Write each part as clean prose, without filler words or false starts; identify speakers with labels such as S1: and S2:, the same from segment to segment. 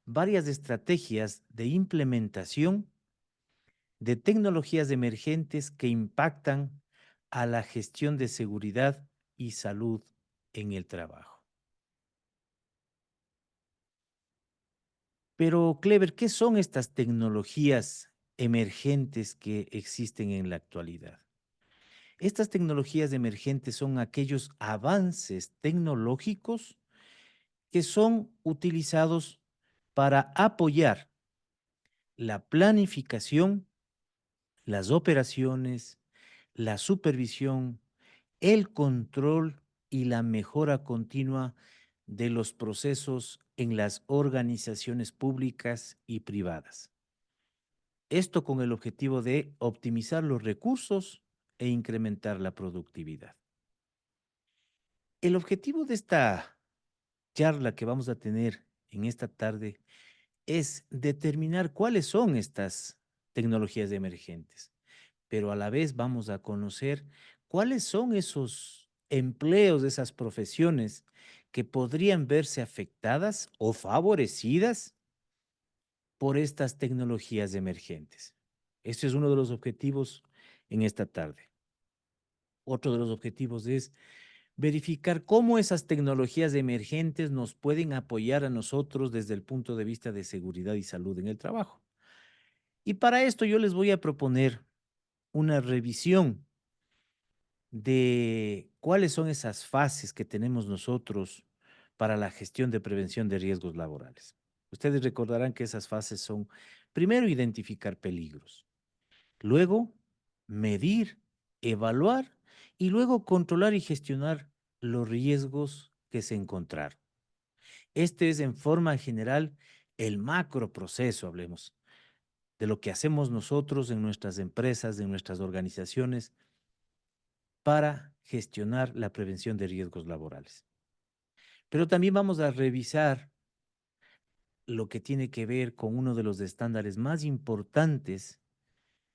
S1: varias estrategias de implementación de tecnologías emergentes que impactan a la gestión de seguridad y salud en el trabajo. Pero, Clever, ¿qué son estas tecnologías emergentes que existen en la actualidad? Estas tecnologías emergentes son aquellos avances tecnológicos que son utilizados para apoyar la planificación, las operaciones, la supervisión, el control y la mejora continua de los procesos en las organizaciones públicas y privadas. Esto con el objetivo de optimizar los recursos e incrementar la productividad. El objetivo de esta charla que vamos a tener en esta tarde es determinar cuáles son estas tecnologías emergentes, pero a la vez vamos a conocer cuáles son esos empleos de esas profesiones que podrían verse afectadas o favorecidas por estas tecnologías emergentes. Este es uno de los objetivos en esta tarde. Otro de los objetivos es verificar cómo esas tecnologías emergentes nos pueden apoyar a nosotros desde el punto de vista de seguridad y salud en el trabajo. Y para esto yo les voy a proponer una revisión de cuáles son esas fases que tenemos nosotros para la gestión de prevención de riesgos laborales. Ustedes recordarán que esas fases son, primero, identificar peligros, luego, medir, evaluar y luego controlar y gestionar los riesgos que se encontraron. Este es en forma general el macro proceso, hablemos, de lo que hacemos nosotros en nuestras empresas, en nuestras organizaciones, para gestionar la prevención de riesgos laborales. Pero también vamos a revisar lo que tiene que ver con uno de los estándares más importantes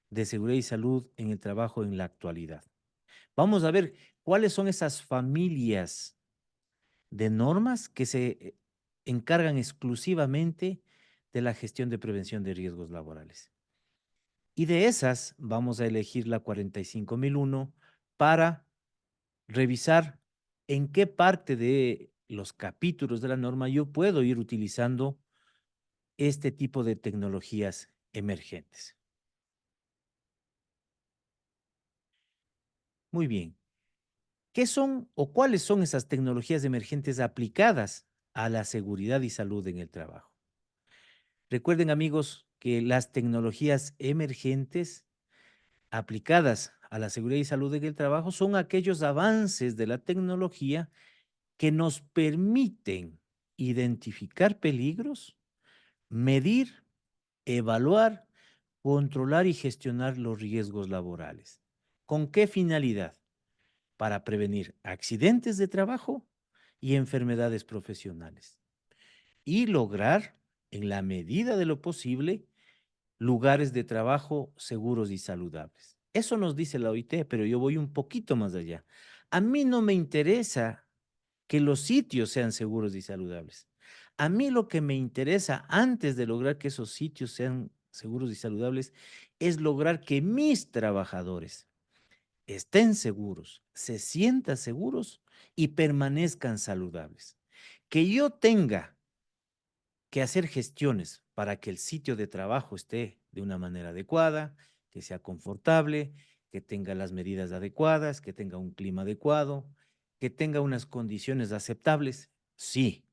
S1: de seguridad y salud en el trabajo en la actualidad. Vamos a ver cuáles son esas familias de normas que se encargan exclusivamente de la gestión de prevención de riesgos laborales. Y de esas vamos a elegir la 45001 para revisar en qué parte de los capítulos de la norma yo puedo ir utilizando este tipo de tecnologías emergentes. Muy bien. ¿Qué son o cuáles son esas tecnologías emergentes aplicadas a la seguridad y salud en el trabajo? Recuerden, amigos, que las tecnologías emergentes aplicadas a la seguridad y salud en el trabajo son aquellos avances de la tecnología que nos permiten identificar peligros, medir, evaluar, controlar y gestionar los riesgos laborales. ¿Con qué finalidad? Para prevenir accidentes de trabajo y enfermedades profesionales y lograr, en la medida de lo posible, lugares de trabajo seguros y saludables. Eso nos dice la OIT, pero yo voy un poquito más allá. A mí no me interesa que los sitios sean seguros y saludables. A mí lo que me interesa antes de lograr que esos sitios sean seguros y saludables es lograr que mis trabajadores estén seguros, se sientan seguros y permanezcan saludables. Que yo tenga que hacer gestiones para que el sitio de trabajo esté de una manera adecuada, que sea confortable, que tenga las medidas adecuadas, que tenga un clima adecuado, que tenga unas condiciones aceptables, sí,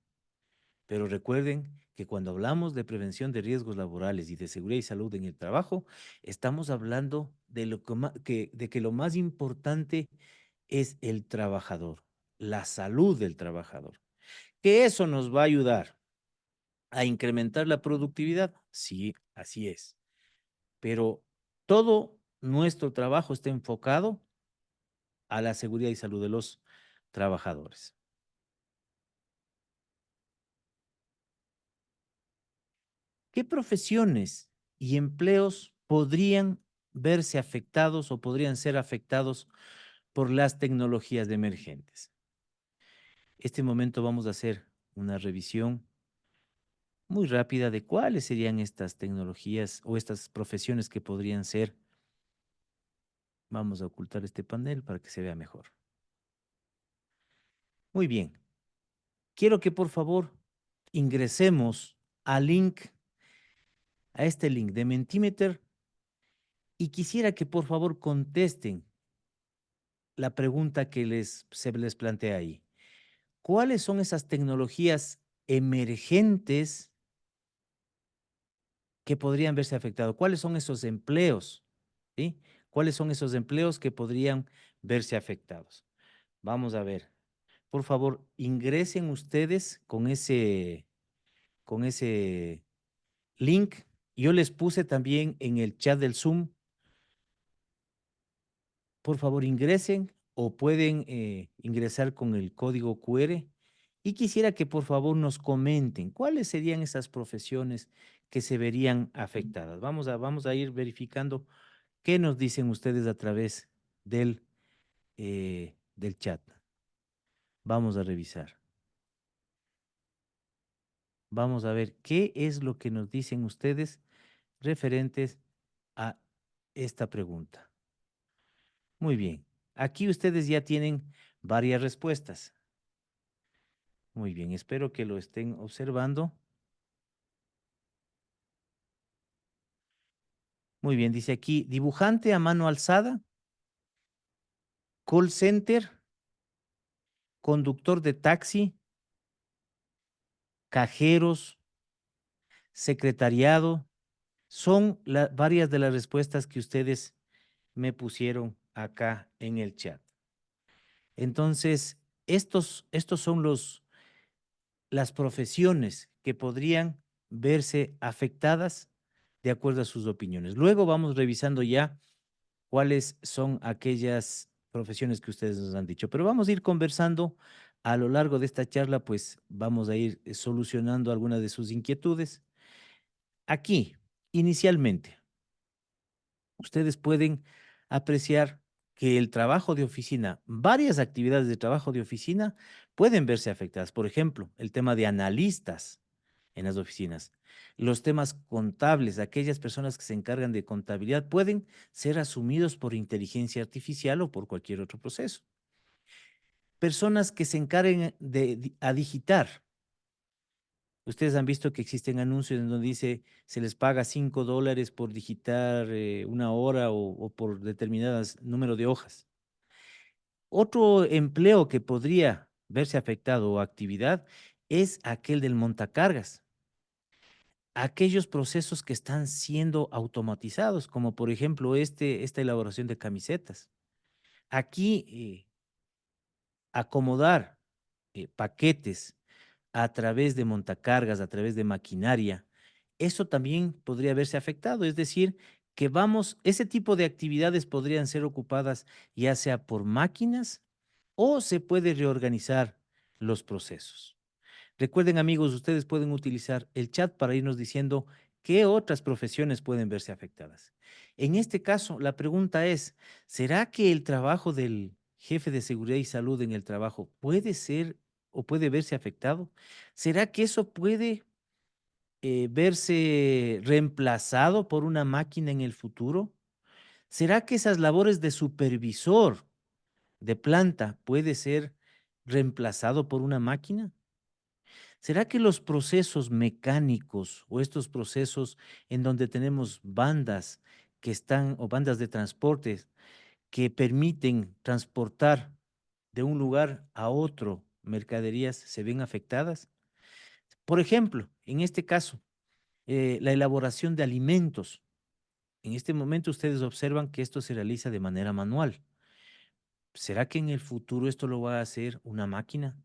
S1: pero recuerden que cuando hablamos de prevención de riesgos laborales y de seguridad y salud en el trabajo, estamos hablando de, de que lo más importante es el trabajador, la salud del trabajador. Que eso nos va a ayudar a incrementar la productividad, sí, así es. Pero todo nuestro trabajo está enfocado a la seguridad y salud de los trabajadores. ¿Qué profesiones y empleos podrían verse afectados o podrían ser afectados por las tecnologías emergentes? Este momento vamos a hacer una revisión muy rápida de cuáles serían estas tecnologías o estas profesiones que podrían ser. Vamos a ocultar este panel para que se vea mejor. Muy bien. Quiero que por favor ingresemos al link, a este link de Mentimeter y quisiera que por favor contesten la pregunta que se les plantea ahí. ¿Cuáles son esas tecnologías emergentes que podrían verse afectados? ¿Cuáles son esos empleos? ¿Sí? ¿Cuáles son esos empleos que podrían verse afectados? Vamos a ver. Por favor, ingresen ustedes con ese link. Yo les puse también en el chat del Zoom. Por favor, ingresen o pueden ingresar con el código QR. Y quisiera que por favor nos comenten cuáles serían esas profesiones que se verían afectadas. Vamos a ir verificando qué nos dicen ustedes a través del chat. Vamos a revisar. Vamos a ver qué es lo que nos dicen ustedes referentes a esta pregunta. Muy bien. Aquí ustedes ya tienen varias respuestas. Muy bien, espero que lo estén observando. Muy bien, dice aquí, dibujante a mano alzada, call center, conductor de taxi, cajeros, secretariado. Son varias de las respuestas que ustedes me pusieron acá en el chat. Entonces, estos son las profesiones que podrían verse afectadas de acuerdo a sus opiniones. Luego vamos revisando ya cuáles son aquellas profesiones que ustedes nos han dicho. Pero vamos a ir conversando a lo largo de esta charla, pues vamos a ir solucionando algunas de sus inquietudes. Aquí, inicialmente, ustedes pueden apreciar que el trabajo de oficina, varias actividades de trabajo de oficina pueden verse afectadas. Por ejemplo, el tema de analistas en las oficinas. Los temas contables, aquellas personas que se encargan de contabilidad, pueden ser asumidos por inteligencia artificial o por cualquier otro proceso. Personas que se encarguen a digitar. Ustedes han visto que existen anuncios en donde dice se les paga $5 por digitar una hora o por determinadas número de hojas. Otro empleo que podría verse afectado o actividad es aquel del montacargas. Aquellos procesos que están siendo automatizados, como por ejemplo esta elaboración de camisetas. Aquí acomodar paquetes a través de montacargas, a través de maquinaria, eso también podría verse afectado. Es decir, que ese tipo de actividades podrían ser ocupadas ya sea por máquinas o se puede reorganizar los procesos. Recuerden, amigos, ustedes pueden utilizar el chat para irnos diciendo qué otras profesiones pueden verse afectadas. En este caso, la pregunta es, ¿será que el trabajo del jefe de seguridad y salud en el trabajo puede ser o puede verse afectado? ¿Será que eso puede verse reemplazado por una máquina en el futuro? ¿Será que esas labores de supervisor de planta puede ser reemplazado por una máquina? ¿Será que los procesos mecánicos o estos procesos en donde tenemos bandas que están o bandas de transporte que permiten transportar de un lugar a otro mercaderías se ven afectadas? Por ejemplo, en este caso, la elaboración de alimentos. En este momento ustedes observan que esto se realiza de manera manual. ¿Será que en el futuro esto lo va a hacer una máquina?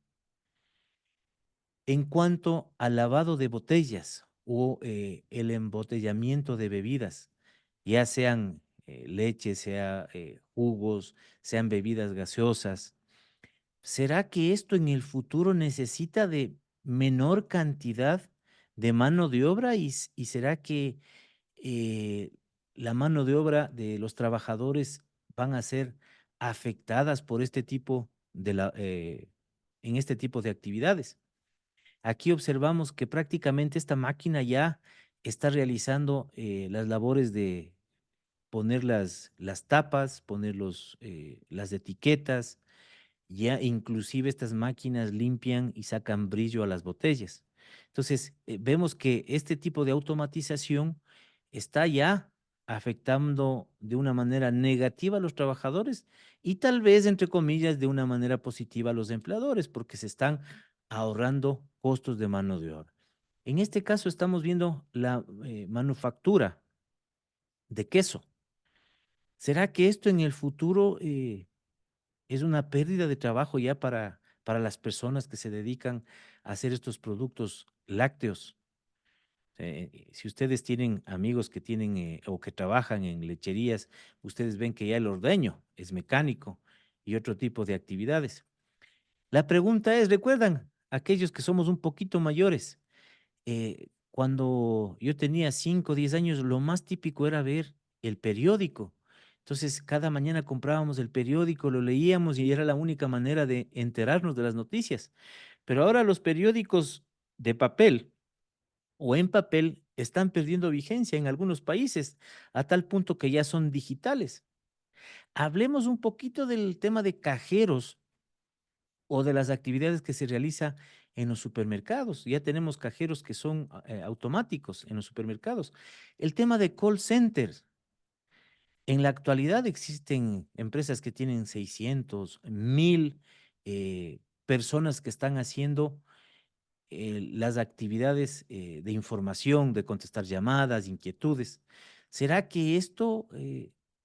S1: En cuanto al lavado de botellas o el embotellamiento de bebidas, ya sean leche, sea jugos, sean bebidas gaseosas, ¿será que esto en el futuro necesita de menor cantidad de mano de obra y será que eh, la mano de obra de los trabajadores van a ser afectadas por este tipo en este tipo de actividades? aquí observamos que prácticamente esta máquina ya está realizando las labores de poner las tapas, poner las etiquetas, ya inclusive estas máquinas limpian y sacan brillo a las botellas. Entonces, vemos que este tipo de automatización está ya afectando de una manera negativa a los trabajadores y tal vez, entre comillas, de una manera positiva a los empleadores, porque se están ahorrando costos de mano de obra. En este caso estamos viendo la manufactura de queso. ¿Será que esto en el futuro es una pérdida de trabajo ya para las personas que se dedican a hacer estos productos lácteos? Si ustedes tienen amigos que tienen o que trabajan en lecherías, ustedes ven que ya el ordeño es mecánico y otro tipo de actividades. La pregunta es, ¿recuerdan aquellos que somos un poquito mayores? Cuando yo tenía 5 o 10 años, lo más típico era ver el periódico. Entonces, cada mañana comprábamos el periódico, lo leíamos y era la única manera de enterarnos de las noticias. Pero ahora los periódicos de papel o en papel están perdiendo vigencia en algunos países, a tal punto que ya son digitales. Hablemos un poquito del tema de cajeros o de las actividades que se realiza en los supermercados. Ya tenemos cajeros que son automáticos en los supermercados. El tema de call centers. En la actualidad existen empresas que tienen 600, 1000 personas que están haciendo las actividades de información, de contestar llamadas, inquietudes. ¿Será que esto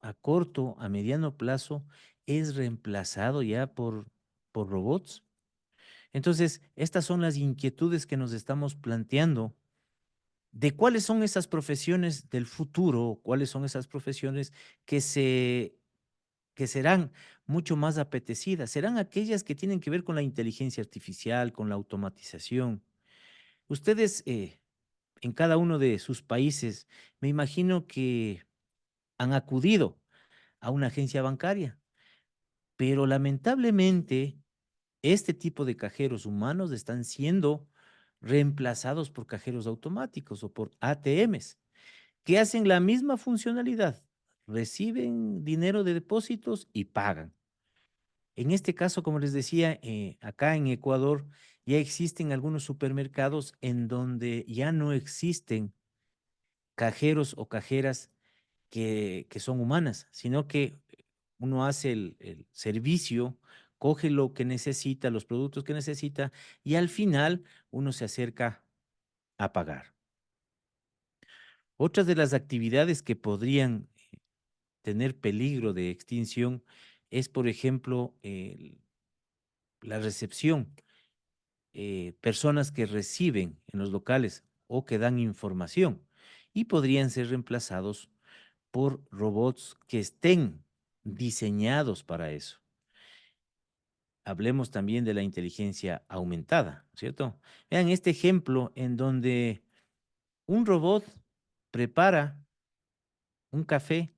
S1: a corto, a mediano plazo es reemplazado ya por robots? Entonces, estas son las inquietudes que nos estamos planteando de cuáles son esas profesiones del futuro, cuáles son esas profesiones que que serán mucho más apetecidas. Serán aquellas que tienen que ver con la inteligencia artificial, con la automatización. Ustedes, en cada uno de sus países, me imagino que han acudido a una agencia bancaria, pero lamentablemente este tipo de cajeros humanos están siendo reemplazados por cajeros automáticos o por ATMs, que hacen la misma funcionalidad. Reciben dinero de depósitos y pagan. En este caso, como les decía, acá en Ecuador ya existen algunos supermercados en donde ya no existen cajeros o cajeras que son humanas, sino que uno hace el servicio, coge lo que necesita, los productos que necesita, y al final uno se acerca a pagar. Otras de las actividades que podrían tener peligro de extinción es, por ejemplo, la recepción, personas que reciben en los locales o que dan información y podrían ser reemplazados por robots que estén diseñados para eso. Hablemos también de la inteligencia aumentada, ¿cierto? Vean este ejemplo en donde un robot prepara un café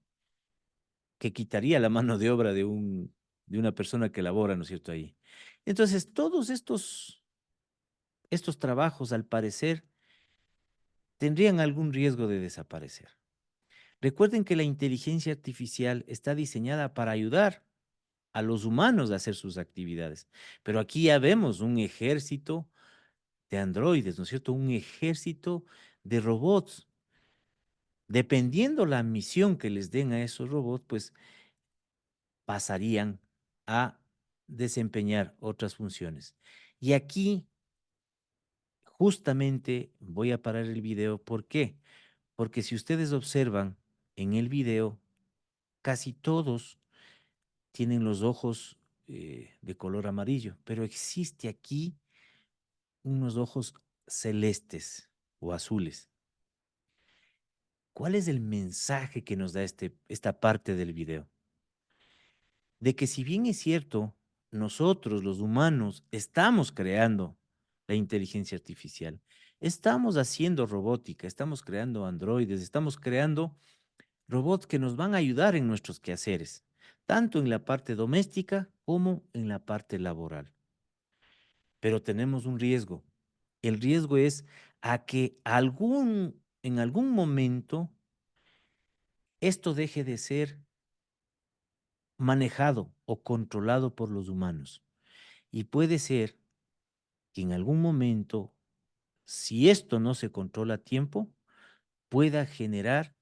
S1: que quitaría la mano de obra de una persona que labora, ¿no es cierto? Ahí. Entonces, todos estos trabajos, al parecer, tendrían algún riesgo de desaparecer. Recuerden que la inteligencia artificial está diseñada para ayudar a los humanos a hacer sus actividades, pero aquí ya vemos un ejército de androides, ¿no es cierto? Un ejército de robots. Dependiendo la misión que les den a esos robots, pues pasarían a desempeñar otras funciones. Y aquí justamente voy a parar el video. ¿Por qué? Porque si ustedes observan en el video, casi todos tienen los ojos de color amarillo, pero existe aquí unos ojos celestes o azules. ¿Cuál es el mensaje que nos da esta parte del video? De que si bien es cierto, nosotros los humanos estamos creando la inteligencia artificial, estamos haciendo robótica, estamos creando androides, estamos creando robots que nos van a ayudar en nuestros quehaceres, tanto en la parte doméstica como en la parte laboral. Pero tenemos un riesgo. El riesgo es a que en algún momento esto deje de ser manejado o controlado por los humanos. Y puede ser que en algún momento, si esto no se controla a tiempo, pueda generar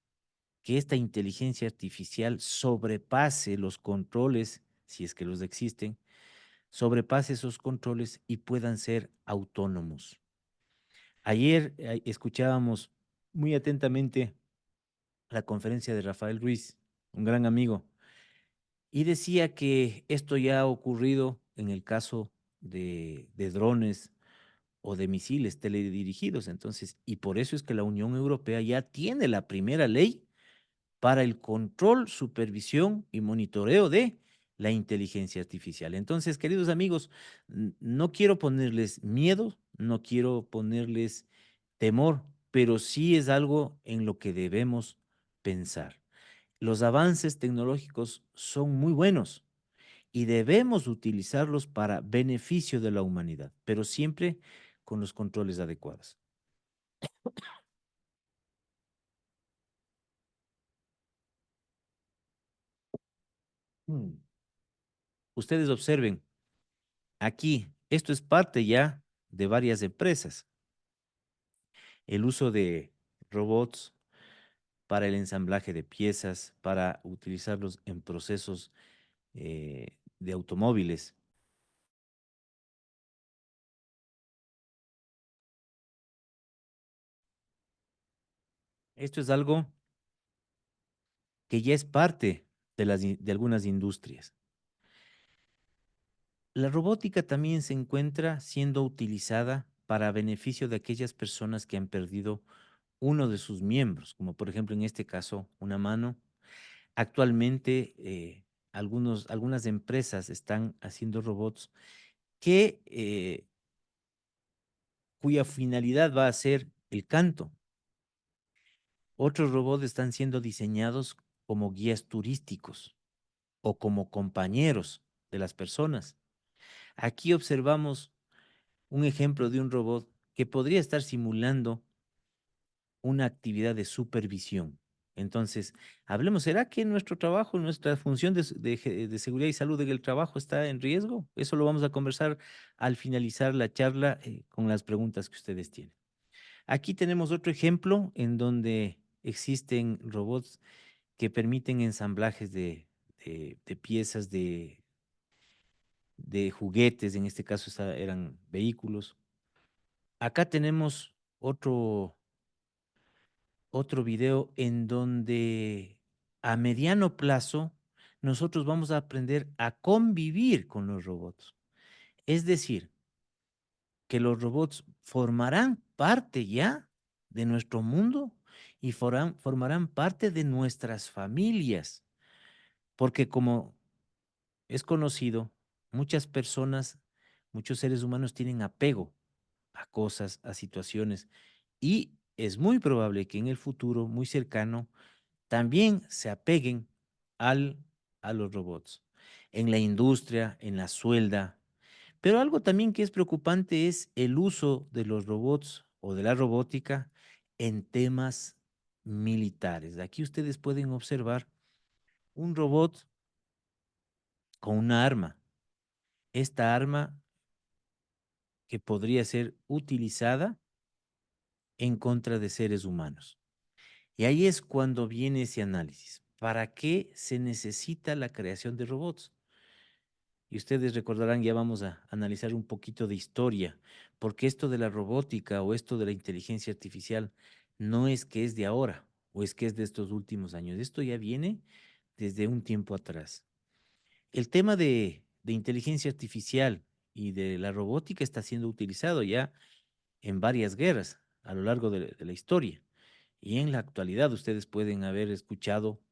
S1: que esta inteligencia artificial sobrepase los controles, si es que los existen, sobrepase esos controles y puedan ser autónomos. Ayer escuchábamos muy atentamente la conferencia de Rafael Ruiz, un gran amigo, y decía que esto ya ha ocurrido en el caso de drones o de misiles teledirigidos. Entonces, y por eso es que la Unión Europea ya tiene la primera ley para el control, supervisión y monitoreo de la inteligencia artificial. Entonces, queridos amigos, no quiero ponerles miedo, no quiero ponerles temor, pero sí es algo en lo que debemos pensar. Los avances tecnológicos son muy buenos y debemos utilizarlos para beneficio de la humanidad, pero siempre con los controles adecuados. Mm. Ustedes observen, aquí, esto es parte ya de varias empresas. El uso de robots para el ensamblaje de piezas, para utilizarlos en procesos de automóviles. Esto es algo que ya es parte de algunas industrias. La robótica también se encuentra siendo utilizada para beneficio de aquellas personas que han perdido uno de sus miembros, como por ejemplo en este caso una mano. Actualmente algunas empresas están haciendo robots cuya finalidad va a ser el canto. Otros robots están siendo diseñados como guías turísticos o como compañeros de las personas. Aquí observamos un ejemplo de un robot que podría estar simulando una actividad de supervisión. Entonces, hablemos, ¿será que nuestro trabajo, nuestra función de seguridad y salud en el trabajo está en riesgo? Eso lo vamos a conversar al finalizar la charla con las preguntas que ustedes tienen. Aquí tenemos otro ejemplo en donde existen robots que permiten ensamblajes de piezas de juguetes, en este caso eran vehículos. Acá tenemos otro video en donde a mediano plazo nosotros vamos a aprender a convivir con los robots. Es decir, que los robots formarán parte ya de nuestro mundo y formarán parte de nuestras familias, porque como es conocido, muchas personas, muchos seres humanos tienen apego a cosas, a situaciones, y es muy probable que en el futuro muy cercano también se apeguen al, a los robots, en la industria, en la suelda. Pero algo también que es preocupante es el uso de los robots o de la robótica en temas militares. Aquí ustedes pueden observar un robot con una arma. Esta arma que podría ser utilizada en contra de seres humanos. Y ahí es cuando viene ese análisis. ¿Para qué se necesita la creación de robots? Y ustedes recordarán, ya vamos a analizar un poquito de historia, porque esto de la robótica o esto de la inteligencia artificial no es que es de ahora o es que es de estos últimos años. Esto ya viene desde un tiempo atrás. El tema de inteligencia artificial y de la robótica está siendo utilizado ya en varias guerras a lo largo de la historia. Y en la actualidad ustedes pueden haber escuchado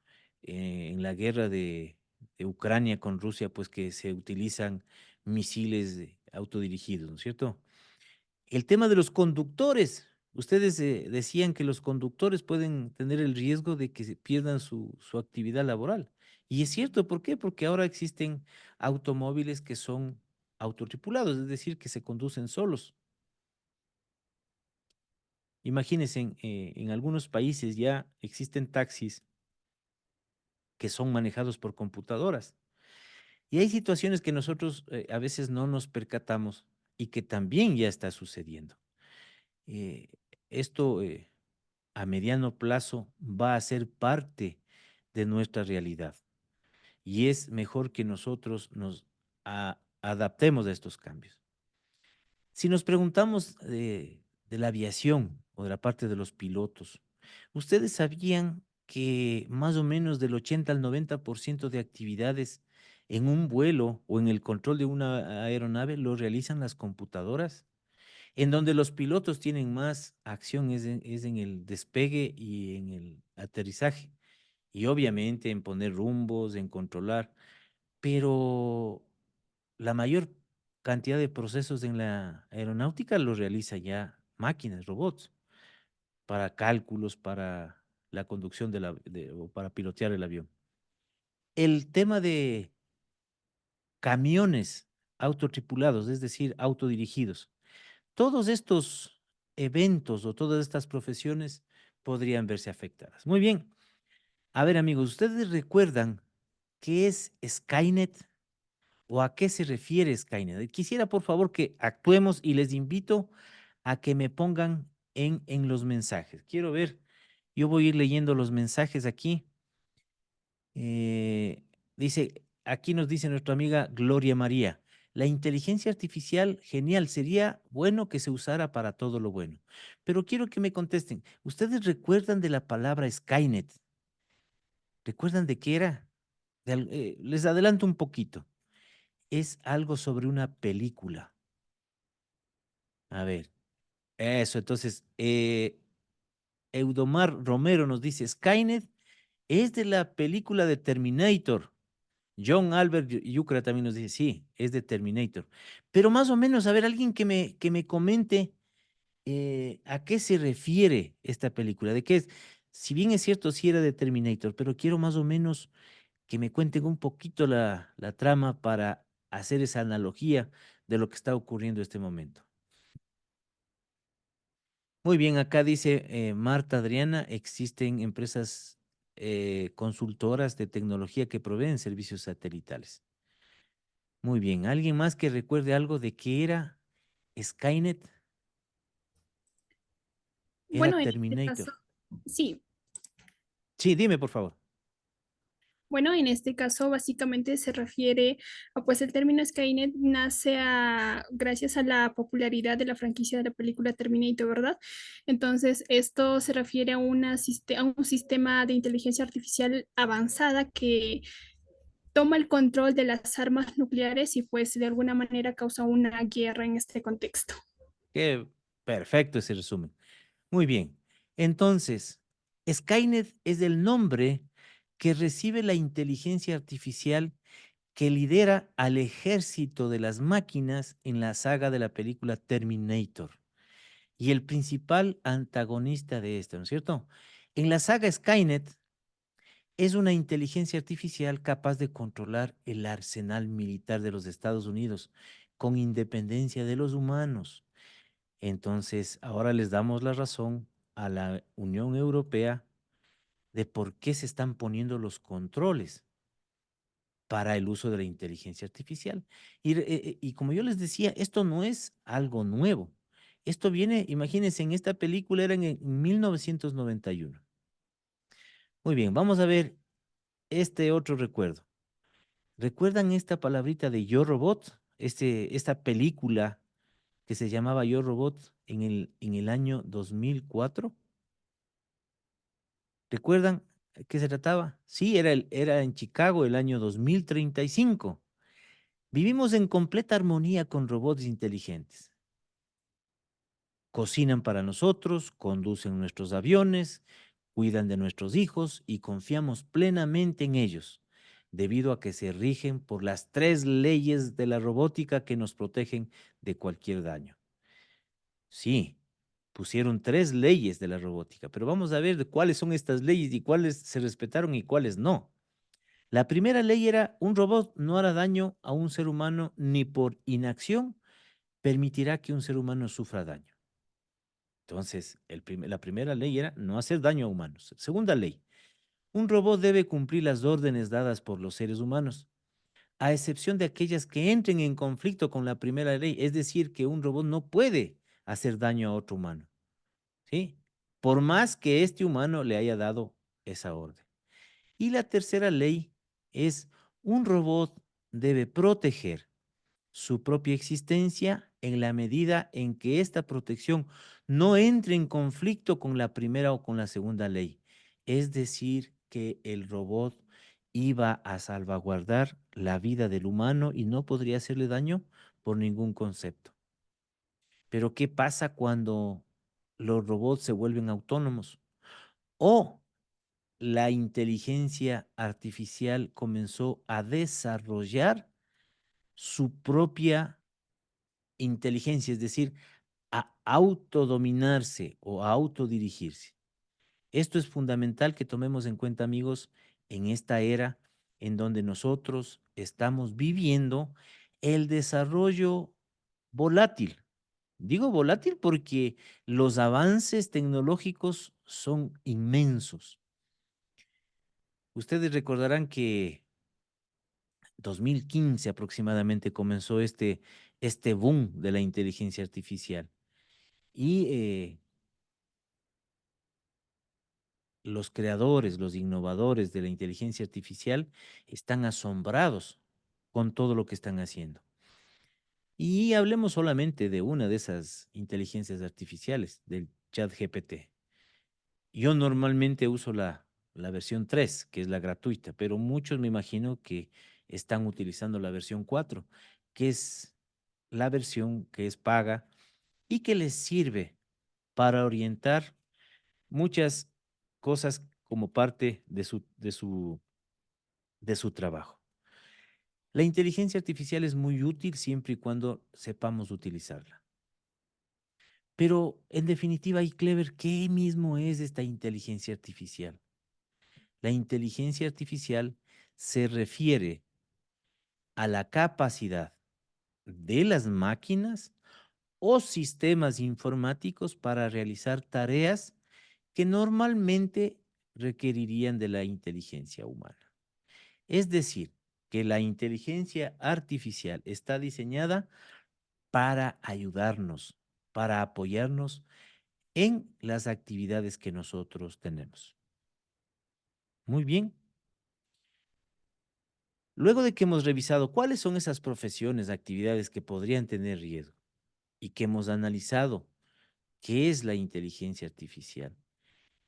S1: en la guerra de Ucrania con Rusia, pues que se utilizan misiles autodirigidos, ¿no es cierto? El tema de los conductores. Ustedes decían que los conductores pueden tener el riesgo de que se pierdan su actividad laboral. Y es cierto, ¿por qué? Porque ahora existen automóviles que son autotripulados, es decir, que se conducen solos. Imagínense, en algunos países ya existen taxis que son manejados por computadoras. Y hay situaciones que nosotros a veces no nos percatamos y que también ya está sucediendo. Eh, esto a mediano plazo va a ser parte de nuestra realidad y es mejor que nosotros nos adaptemos a estos cambios. Si nos preguntamos de la aviación o de la parte de los pilotos, ¿ustedes sabían que más o menos del 80 al 90% de actividades en un vuelo o en el control de una aeronave lo realizan las computadoras? En donde los pilotos tienen más acción es en el despegue y en el aterrizaje. Y obviamente en poner rumbos, en controlar, pero la mayor cantidad de procesos en la aeronáutica lo realiza ya máquinas, robots, para cálculos, para la conducción o para pilotear el avión. El tema de camiones autotripulados, es decir, autodirigidos, todos estos eventos o todas estas profesiones podrían verse afectadas. Muy bien. A ver, amigos, ¿ustedes recuerdan qué es Skynet o a qué se refiere Skynet? Quisiera, por favor, que actuemos y les invito a que me pongan en los mensajes. Quiero ver, yo voy a ir leyendo los mensajes aquí. Dice, aquí nos dice nuestra amiga Gloria María, la inteligencia artificial, genial, sería bueno que se usara para todo lo bueno. Pero quiero que me contesten, ¿ustedes recuerdan de la palabra Skynet? ¿Recuerdan de qué era? Les adelanto un poquito. Es algo sobre una película. A ver, eso, entonces, Eudomar Romero nos dice, Skynet es de la película de Terminator. John Albert Yucra también nos dice, sí, es de Terminator. Pero más o menos, a ver, alguien que me comente a qué se refiere esta película, de qué es. Si bien es cierto, sí era de Terminator, pero quiero más o menos que me cuenten un poquito la trama para hacer esa analogía de lo que está ocurriendo en este momento. Muy bien, acá dice Marta Adriana, existen empresas consultoras de tecnología que proveen servicios satelitales. Muy bien, ¿alguien más que recuerde algo de qué era Skynet? Era
S2: Bueno, en este
S1: Terminator.
S2: caso, sí.
S1: Sí, dime por favor.
S2: Bueno, en este caso básicamente se refiere a, pues el término Skynet nace gracias a la popularidad de la franquicia de la película Terminator, ¿verdad? Entonces, esto se refiere a, a un sistema de inteligencia artificial avanzada que toma el control de las armas nucleares y pues de alguna manera causa una guerra en este contexto.
S1: Qué perfecto ese resumen. Muy bien. Entonces, Skynet es el nombre que recibe la inteligencia artificial que lidera al ejército de las máquinas en la saga de la película Terminator y el principal antagonista de esta, ¿no es cierto? En la saga Skynet es una inteligencia artificial capaz de controlar el arsenal militar de los Estados Unidos con independencia de los humanos. Entonces, ahora les damos la razón a la Unión Europea de por qué se están poniendo los controles para el uso de la inteligencia artificial. Y como yo les decía, esto no es algo nuevo. Esto viene, imagínense, en esta película era en 1991. Muy bien, vamos a ver este otro recuerdo. ¿Recuerdan esta palabrita de Yo Robot? Esta película que se llamaba Yo Robot en el año 2004. ¿Recuerdan qué se trataba? Sí, era en Chicago el año 2035. Vivimos en completa armonía con robots inteligentes. Cocinan para nosotros, conducen nuestros aviones, cuidan de nuestros hijos y confiamos plenamente en ellos, debido a que se rigen por las tres leyes de la robótica que nos protegen de cualquier daño. Sí, pusieron tres leyes de la robótica, pero vamos a ver de cuáles son estas leyes y cuáles se respetaron y cuáles no. La primera ley era un robot no hará daño a un ser humano ni por inacción permitirá que un ser humano sufra daño. Entonces, la primera ley era no hacer daño a humanos. Segunda ley, un robot debe cumplir las órdenes dadas por los seres humanos, a excepción de aquellas que entren en conflicto con la primera ley. Es decir, que un robot no puede hacer daño a otro humano, ¿sí? Por más que este humano le haya dado esa orden. Y la tercera ley es un robot debe proteger su propia existencia en la medida en que esta protección no entre en conflicto con la primera o con la segunda ley. Es decir, que el robot iba a salvaguardar la vida del humano y no podría hacerle daño por ningún concepto. Pero ¿qué pasa cuando los robots se vuelven autónomos? O la inteligencia artificial comenzó a desarrollar su propia inteligencia, es decir, a autodominarse o a autodirigirse. Esto es fundamental que tomemos en cuenta, amigos, en esta era en donde nosotros estamos viviendo el desarrollo volátil. Digo volátil porque los avances tecnológicos son inmensos. Ustedes recordarán que 2015 aproximadamente comenzó este boom de la inteligencia artificial. Y los creadores, los innovadores de la inteligencia artificial están asombrados con todo lo que están haciendo. Y hablemos solamente de una de esas inteligencias artificiales, del chat GPT. Yo normalmente uso la versión 3, que es la gratuita, pero muchos me imagino que están utilizando la versión 4, que es la versión que es paga y que les sirve para orientar muchas cosas como parte de su trabajo. La inteligencia artificial es muy útil siempre y cuando sepamos utilizarla. Pero en definitiva, y Clever, ¿qué mismo es esta inteligencia artificial? La inteligencia artificial se refiere a la capacidad de las máquinas o sistemas informáticos para realizar tareas que normalmente requerirían de la inteligencia humana. Es decir, que la inteligencia artificial está diseñada para ayudarnos, para apoyarnos en las actividades que nosotros tenemos. Muy bien. Luego de que hemos revisado cuáles son esas profesiones, actividades que podrían tener riesgo y que hemos analizado qué es la inteligencia artificial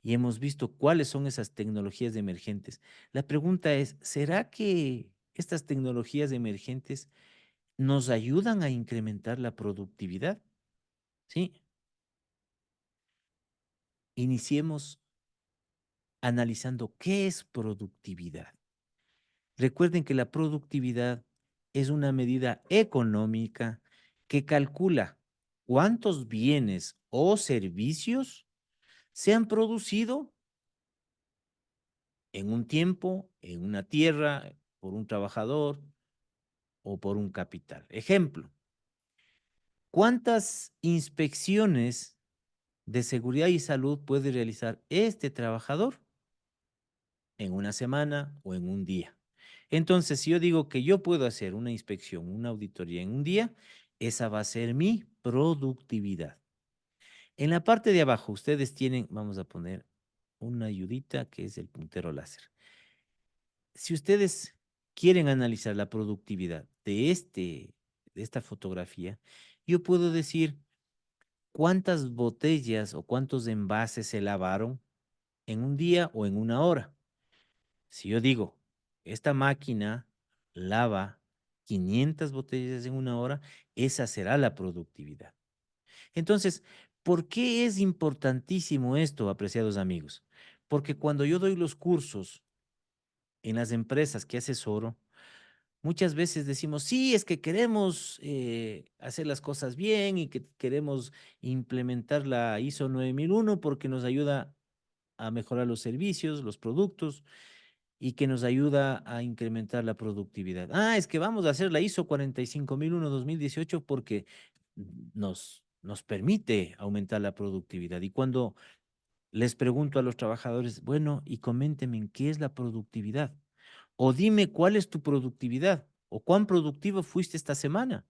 S1: y hemos visto cuáles son esas tecnologías emergentes, la pregunta es, ¿será que estas tecnologías emergentes nos ayudan a incrementar la productividad? Sí, iniciemos analizando qué es productividad. Recuerden que la productividad es una medida económica que calcula cuántos bienes o servicios se han producido en un tiempo, en una tierra, por un trabajador o por un capital. Ejemplo, ¿cuántas inspecciones de seguridad y salud puede realizar este trabajador en una semana o en un día? Entonces, si yo digo que yo puedo hacer una inspección, una auditoría en un día, esa va a ser mi productividad. En la parte de abajo, ustedes tienen, vamos a poner una ayudita que es el puntero láser. Si ustedes quieren analizar la productividad de esta fotografía, yo puedo decir cuántas botellas o cuántos envases se lavaron en un día o en una hora. Si yo digo, esta máquina lava 500 botellas en una hora, esa será la productividad. Entonces, ¿por qué es importantísimo esto, apreciados amigos? Porque cuando yo doy los cursos en las empresas que asesoro, muchas veces decimos, sí, es que queremos hacer las cosas bien y que queremos implementar la ISO 9001 porque nos ayuda a mejorar los servicios, los productos y que nos ayuda a incrementar la productividad. Ah, es que vamos a hacer la ISO 45001-2018 porque nos nos permite aumentar la productividad. Y cuando les pregunto a los trabajadores, bueno, y coméntenme en qué es la productividad, o dime cuál es tu productividad, o cuán productivo fuiste esta semana.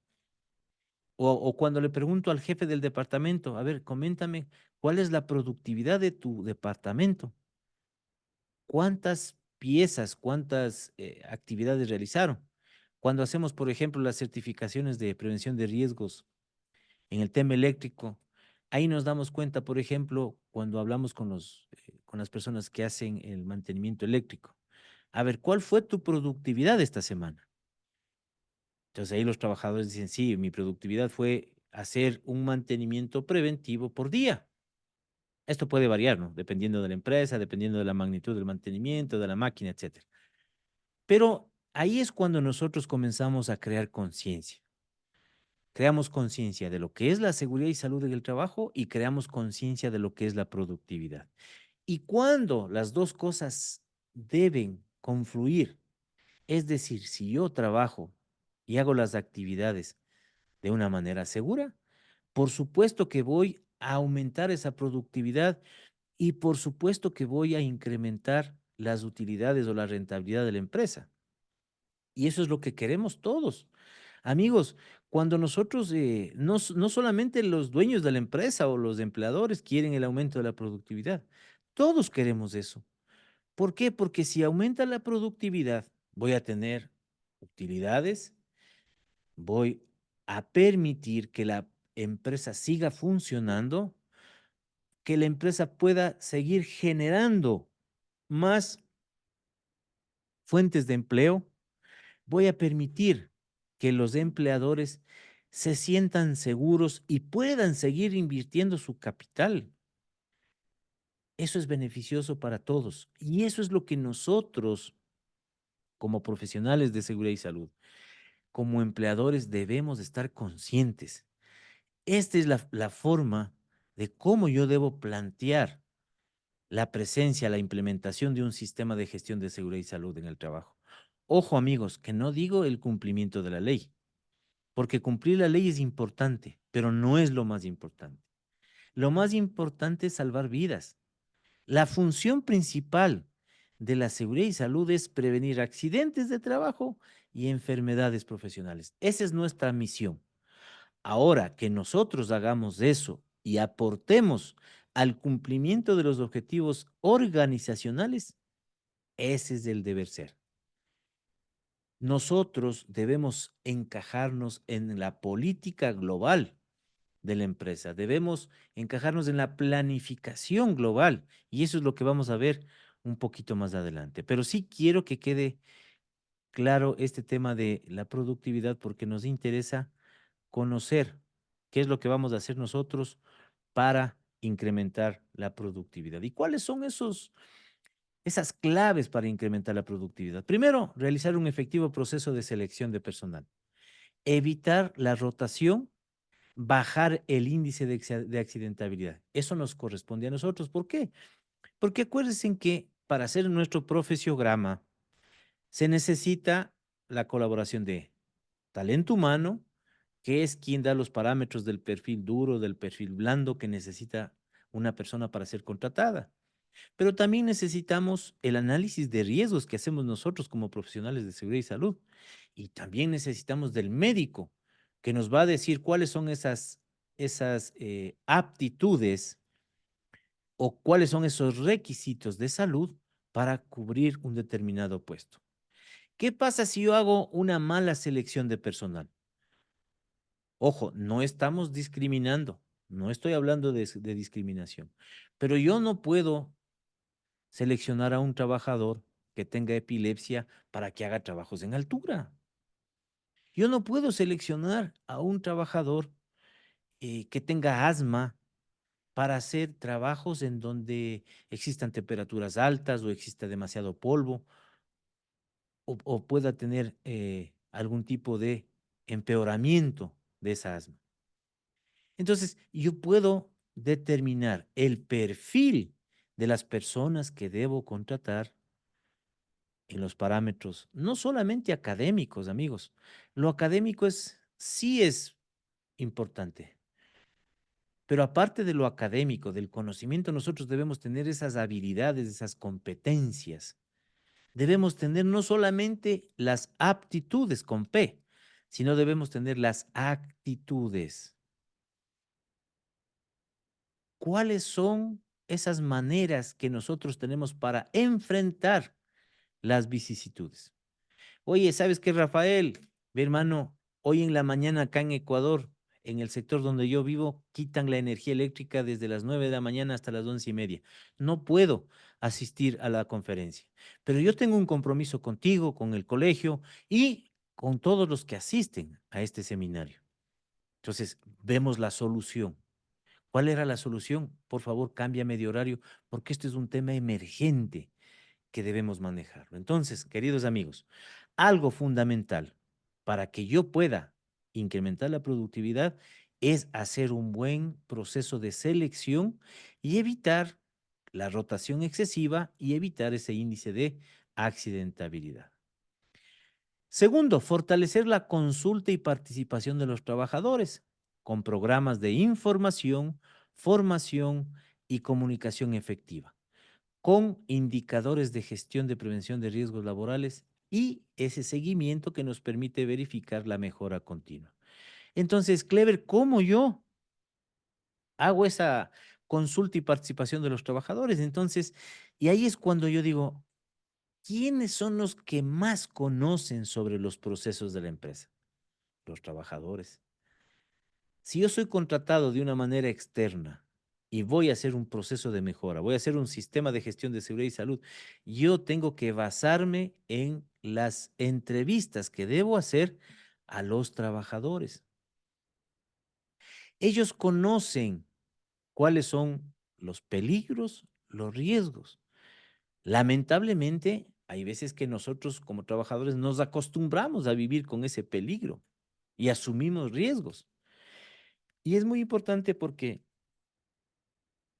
S1: O cuando le pregunto al jefe del departamento, a ver, coméntame cuál es la productividad de tu departamento, cuántas piezas, cuántas actividades realizaron. Cuando hacemos, por ejemplo, las certificaciones de prevención de riesgos en el tema eléctrico, ahí nos damos cuenta, por ejemplo, cuando hablamos con las personas que hacen el mantenimiento eléctrico. A ver, ¿cuál fue tu productividad esta semana? Entonces ahí los trabajadores dicen, sí, mi productividad fue hacer un mantenimiento preventivo por día. Esto puede variar, ¿no? Dependiendo de la empresa, dependiendo de la magnitud del mantenimiento, de la máquina, etcétera. Pero ahí es cuando nosotros comenzamos a crear conciencia. Creamos conciencia de lo que es la seguridad y salud en el trabajo y creamos conciencia de lo que es la productividad. Y cuando las dos cosas deben confluir, es decir, si yo trabajo y hago las actividades de una manera segura, por supuesto que voy a aumentar esa productividad y por supuesto que voy a incrementar las utilidades o la rentabilidad de la empresa. Y eso es lo que queremos todos. Amigos, cuando nosotros, no solamente los dueños de la empresa o los empleadores quieren el aumento de la productividad, todos queremos eso. ¿Por qué? Porque si aumenta la productividad, voy a tener utilidades, voy a permitir que la empresa siga funcionando, que la empresa pueda seguir generando más fuentes de empleo, voy a permitir que los empleadores se sientan seguros y puedan seguir invirtiendo su capital. Eso es beneficioso para todos y eso es lo que nosotros, como profesionales de seguridad y salud, como empleadores, debemos estar conscientes. Esta es la forma de cómo yo debo plantear la presencia, la implementación de un sistema de gestión de seguridad y salud en el trabajo. Ojo, amigos, que no digo el cumplimiento de la ley, porque cumplir la ley es importante, pero no es lo más importante. Lo más importante es salvar vidas. La función principal de la seguridad y salud es prevenir accidentes de trabajo y enfermedades profesionales. Esa es nuestra misión. Ahora que nosotros hagamos eso y aportemos al cumplimiento de los objetivos organizacionales, ese es el deber ser. Nosotros debemos encajarnos en la política global de la empresa, debemos encajarnos en la planificación global y eso es lo que vamos a ver un poquito más adelante. Pero sí quiero que quede claro este tema de la productividad porque nos interesa conocer qué es lo que vamos a hacer nosotros para incrementar la productividad. ¿Y cuáles son esas claves para incrementar la productividad? Primero, realizar un efectivo proceso de selección de personal. Evitar la rotación, bajar el índice de accidentabilidad. Eso nos corresponde a nosotros. ¿Por qué? Porque acuérdense que para hacer nuestro profesiograma se necesita la colaboración de talento humano, que es quien da los parámetros del perfil duro, del perfil blando que necesita una persona para ser contratada. Pero también necesitamos el análisis de riesgos que hacemos nosotros como profesionales de seguridad y salud. Y también necesitamos del médico que nos va a decir cuáles son esas aptitudes o cuáles son esos requisitos de salud para cubrir un determinado puesto. ¿Qué pasa si yo hago una mala selección de personal? Ojo, no estamos discriminando, no estoy hablando de discriminación, pero yo no puedo seleccionar a un trabajador que tenga epilepsia para que haga trabajos en altura. Yo no puedo seleccionar a un trabajador que tenga asma para hacer trabajos en donde existan temperaturas altas o exista demasiado polvo o pueda tener algún tipo de empeoramiento de esa asma. Entonces, yo puedo determinar el perfil de las personas que debo contratar en los parámetros, no solamente académicos, amigos. Lo académico sí es importante, Pero aparte de lo académico, del conocimiento, nosotros debemos tener esas habilidades, esas competencias. Debemos tener no solamente las aptitudes con P, sino debemos tener las actitudes. ¿Cuáles son esas maneras que nosotros tenemos para enfrentar las vicisitudes? Oye, ¿sabes qué, Rafael? Mi hermano, hoy en la mañana acá en Ecuador, en el sector donde yo vivo, quitan la energía eléctrica desde las 9 de la mañana hasta las 11:30. No puedo asistir a la conferencia, pero yo tengo un compromiso contigo, con el colegio y con todos los que asisten a este seminario. Entonces, vemos la solución. ¿Cuál era la solución? Por favor, cámbiame de horario, porque este es un tema emergente que debemos manejarlo. Entonces, queridos amigos, algo fundamental para que yo pueda incrementar la productividad es hacer un buen proceso de selección y evitar la rotación excesiva y evitar ese índice de accidentabilidad. Segundo, fortalecer la consulta y participación de los trabajadores con programas de información, formación y comunicación efectiva, con indicadores de gestión de prevención de riesgos laborales y ese seguimiento que nos permite verificar la mejora continua. Entonces, Clever, ¿cómo yo hago esa consulta y participación de los trabajadores? Entonces, y ahí es cuando yo digo, ¿quiénes son los que más conocen sobre los procesos de la empresa? Los trabajadores. Si yo soy contratado de una manera externa y voy a hacer un proceso de mejora, voy a hacer un sistema de gestión de seguridad y salud, yo tengo que basarme en las entrevistas que debo hacer a los trabajadores. Ellos conocen cuáles son los peligros, los riesgos. Lamentablemente, hay veces que nosotros como trabajadores nos acostumbramos a vivir con ese peligro y asumimos riesgos. Y es muy importante porque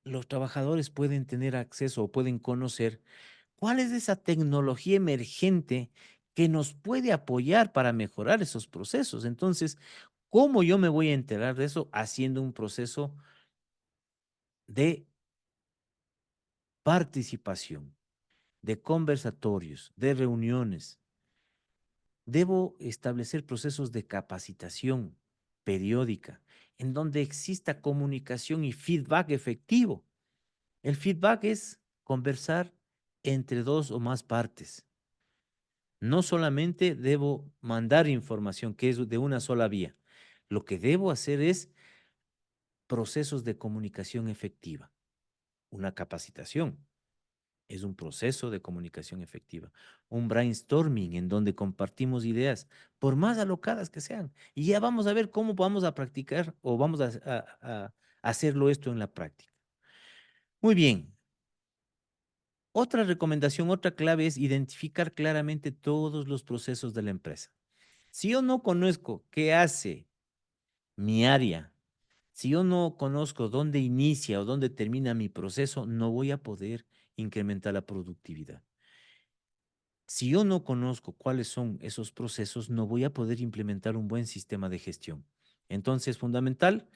S1: los trabajadores pueden tener acceso o pueden conocer cuál es esa tecnología emergente que nos puede apoyar para mejorar esos procesos. Entonces, ¿cómo yo me voy a enterar de eso? Haciendo un proceso de participación, de conversatorios, de reuniones. Debo establecer procesos de capacitación periódica en donde exista comunicación y feedback efectivo. El feedback es conversar entre dos o más partes. No solamente debo mandar información que es de una sola vía. Lo que debo hacer es procesos de comunicación efectiva. Una capacitación es un proceso de comunicación efectiva. Un brainstorming en donde compartimos ideas, por más alocadas que sean. Y ya vamos a ver cómo vamos a practicar o vamos a hacerlo esto en la práctica. Muy bien. Otra recomendación, otra clave es identificar claramente todos los procesos de la empresa. Si yo no conozco qué hace mi área, si yo no conozco dónde inicia o dónde termina mi proceso, no voy a poder incrementar la productividad. Si yo no conozco cuáles son esos procesos, no voy a poder implementar un buen sistema de gestión. Entonces, fundamental,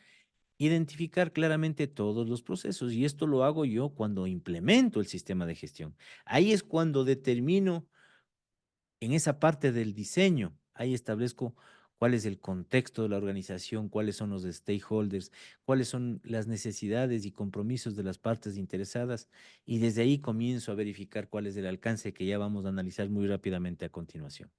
S1: identificar claramente todos los procesos y esto lo hago yo cuando implemento el sistema de gestión. Ahí es cuando determino en esa parte del diseño, ahí establezco cuál es el contexto de la organización, cuáles son los stakeholders, cuáles son las necesidades y compromisos de las partes interesadas y desde ahí comienzo a verificar cuál es el alcance que ya vamos a analizar muy rápidamente a continuación.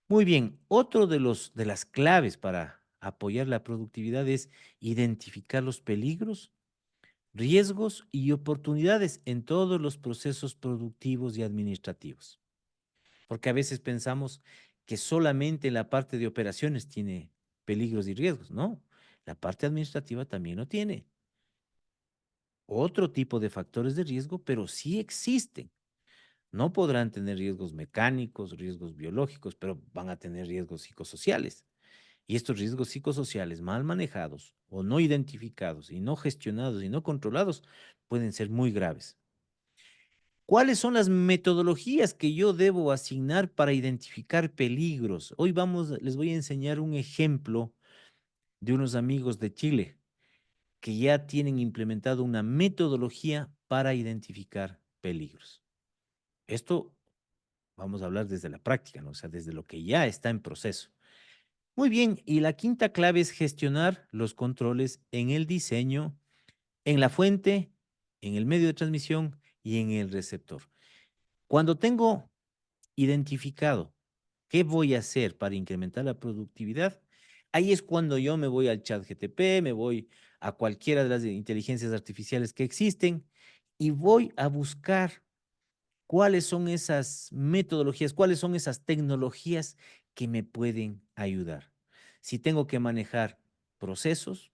S1: Muy bien, otro de las claves para apoyar la productividad es identificar los peligros, riesgos y oportunidades en todos los procesos productivos y administrativos. Porque a veces pensamos que solamente la parte de operaciones tiene peligros y riesgos. No, la parte administrativa también lo tiene. Otro tipo de factores de riesgo, pero sí existen. No podrán tener riesgos mecánicos, riesgos biológicos, pero van a tener riesgos psicosociales. Y estos riesgos psicosociales mal manejados o no identificados y no gestionados y no controlados pueden ser muy graves. ¿Cuáles son las metodologías que yo debo asignar para identificar peligros? Hoy les voy a enseñar un ejemplo de unos amigos de Chile. que ya tienen implementado una metodología para identificar peligros. Esto vamos a hablar desde la práctica, ¿no? O sea, desde lo que ya está en proceso. Muy bien, y la quinta clave es gestionar los controles en el diseño, en la fuente, en el medio de transmisión y en el receptor. Cuando tengo identificado qué voy a hacer para incrementar la productividad, ahí es cuando yo me voy al chat GTP, me voy a cualquiera de las inteligencias artificiales que existen y voy a buscar cuáles son esas metodologías, cuáles son esas tecnologías que me pueden ayudar. Si tengo que manejar procesos,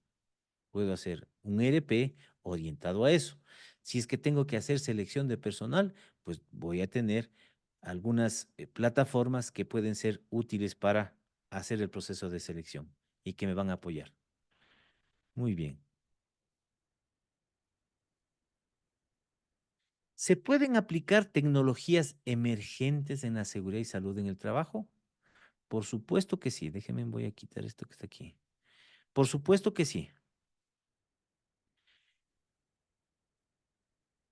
S1: puedo hacer un ERP orientado a eso. Si es que tengo que hacer selección de personal, pues voy a tener algunas plataformas que pueden ser útiles para hacer el proceso de selección y que me van a apoyar. Muy bien. ¿Se pueden aplicar tecnologías emergentes en la seguridad y salud en el trabajo? Por supuesto que sí. Déjenme, voy a quitar esto que está aquí. Por supuesto que sí.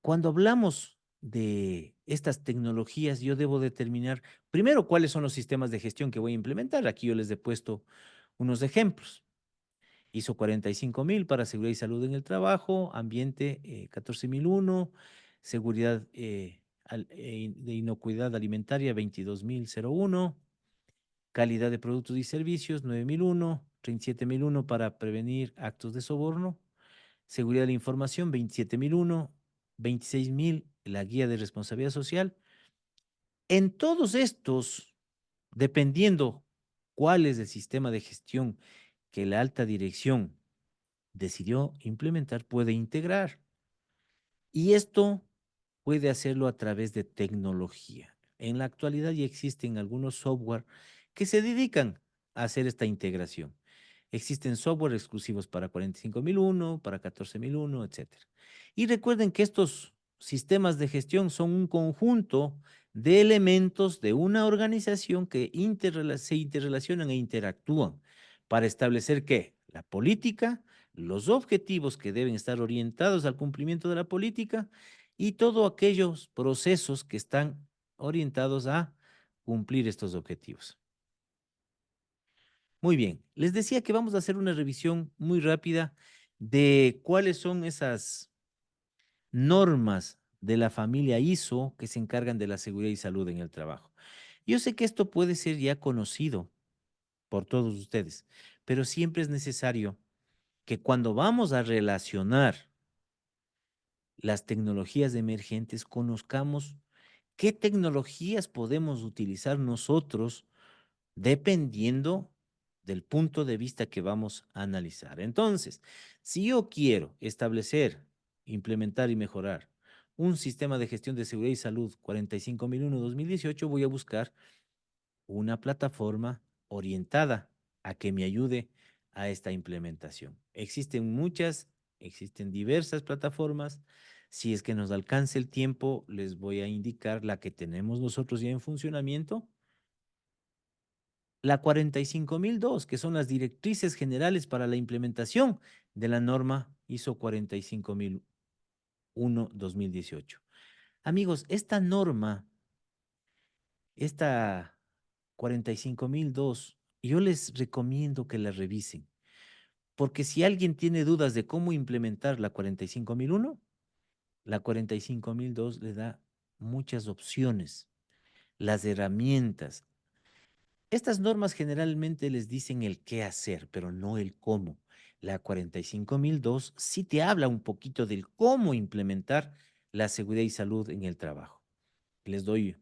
S1: Cuando hablamos de estas tecnologías, yo debo determinar primero cuáles son los sistemas de gestión que voy a implementar. Aquí yo les he puesto unos ejemplos. ISO 45000 para seguridad y salud en el trabajo, ambiente 14001, seguridad de inocuidad alimentaria 22001, calidad de productos y servicios 9001, 37001 para prevenir actos de soborno, seguridad de la información 27001, 26000 la guía de responsabilidad social. En todos estos, dependiendo cuál es el sistema de gestión que la alta dirección decidió implementar, puede integrar. Y esto puede hacerlo a través de tecnología. En la actualidad ya existen algunos software que se dedican a hacer esta integración. Existen software exclusivos para 45001, para 14001, etcétera. Y recuerden que estos sistemas de gestión son un conjunto de elementos de una organización que se interrelacionan e interactúan para establecer qué, la política, los objetivos que deben estar orientados al cumplimiento de la política y todos aquellos procesos que están orientados a cumplir estos objetivos. Muy bien, les decía que vamos a hacer una revisión muy rápida de cuáles son esas normas de la familia ISO que se encargan de la seguridad y salud en el trabajo. Yo sé que esto puede ser ya conocido por todos ustedes, pero siempre es necesario que cuando vamos a relacionar las tecnologías emergentes, conozcamos qué tecnologías podemos utilizar nosotros dependiendo del punto de vista que vamos a analizar. Entonces, si yo quiero establecer, implementar y mejorar un sistema de gestión de seguridad y salud 45001-2018, voy a buscar una plataforma orientada a que me ayude a esta implementación. Existen diversas plataformas. Si es que nos alcance el tiempo, les voy a indicar la que tenemos nosotros ya en funcionamiento. La 45002, que son las directrices generales para la implementación de la norma ISO 45001-2018. Amigos, esta norma, esta 45002, yo les recomiendo que la revisen, porque si alguien tiene dudas de cómo implementar la 45001, la 45002 le da muchas opciones, las herramientas. Estas normas generalmente les dicen el qué hacer, pero no el cómo. La 45002 sí te habla un poquito del cómo implementar la seguridad y salud en el trabajo. Les doy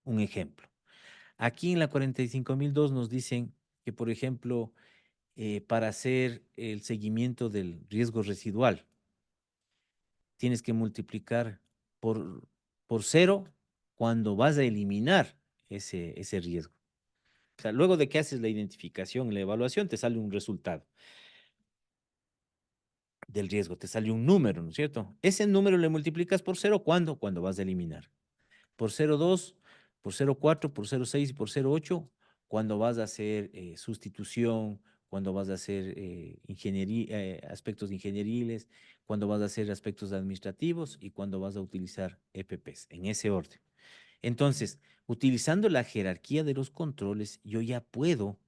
S1: un ejemplo. Aquí en la 45002 nos dicen que, por ejemplo, para hacer el seguimiento del riesgo residual, tienes que multiplicar por, por cero cuando vas a eliminar ese riesgo. O sea, luego de que haces la identificación y la evaluación, te sale un resultado del riesgo, te sale un número, ¿no es cierto? Ese número le multiplicas por cero, ¿cuándo? Cuando vas a eliminar. Por 0,2, por 0,4, por 0,6 y por 0,8, cuando vas a hacer sustitución, cuando vas a hacer ingeniería, aspectos ingenieriles, cuando vas a hacer aspectos administrativos y cuando vas a utilizar EPPs, en ese orden. Entonces, utilizando la jerarquía de los controles, yo ya puedo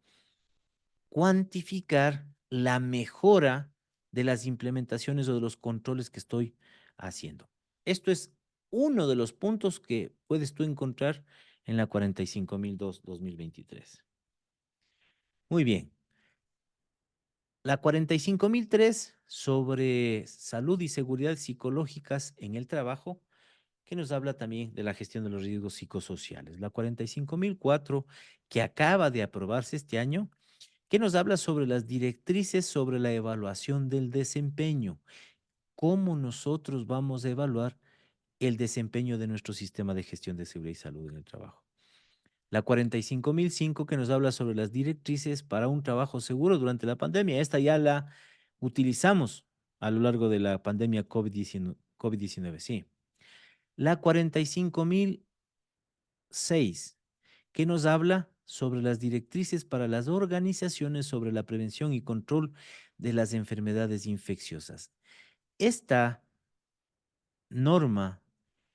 S1: cuantificar la mejora de las implementaciones o de los controles que estoy haciendo. Esto es uno de los puntos que puedes tú encontrar en la 45002-2023. Muy bien. La 45003 sobre salud y seguridad psicológicas en el trabajo, que nos habla también de la gestión de los riesgos psicosociales. La 45004, que acaba de aprobarse este año, que nos habla sobre las directrices sobre la evaluación del desempeño, cómo nosotros vamos a evaluar el desempeño de nuestro sistema de gestión de seguridad y salud en el trabajo. La 45005 que nos habla sobre las directrices para un trabajo seguro durante la pandemia. Esta ya la utilizamos a lo largo de la pandemia COVID-19, sí. La 45006 que nos habla sobre las directrices para las organizaciones sobre la prevención y control de las enfermedades infecciosas. Esta norma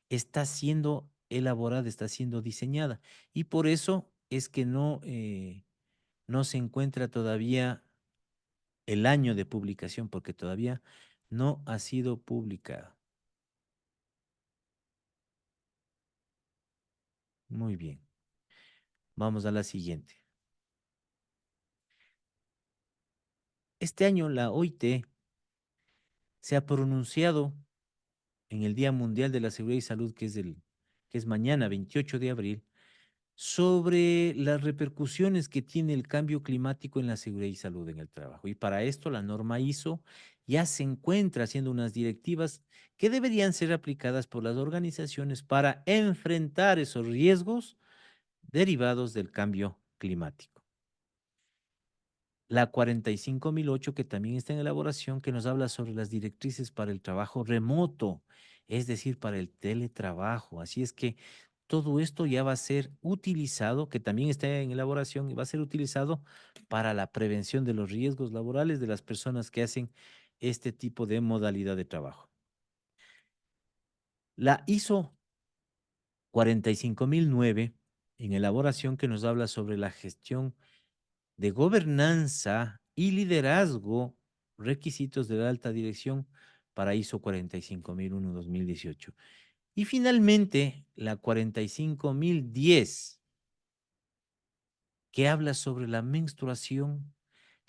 S1: está siendo elaborada, está siendo diseñada y por eso es que no se encuentra todavía el año de publicación, porque todavía no ha sido publicada. Muy bien, vamos a la siguiente. Este año la OIT se ha pronunciado en el Día Mundial de la Seguridad y Salud, que es mañana, 28 de abril, sobre las repercusiones que tiene el cambio climático en la seguridad y salud en el trabajo. Y para esto la norma ISO ya se encuentra haciendo unas directivas que deberían ser aplicadas por las organizaciones para enfrentar esos riesgos derivados del cambio climático. La 45008, que también está en elaboración, que nos habla sobre las directrices para el trabajo remoto, es decir, para el teletrabajo. Así es que todo esto ya va a ser utilizado, que también está en elaboración, y va a ser utilizado para la prevención de los riesgos laborales de las personas que hacen este tipo de modalidad de trabajo. La ISO 45009, en elaboración, que nos habla sobre la gestión de gobernanza y liderazgo, requisitos de la alta dirección para ISO 45001-2018. Y finalmente, la 45010, que habla sobre la menstruación,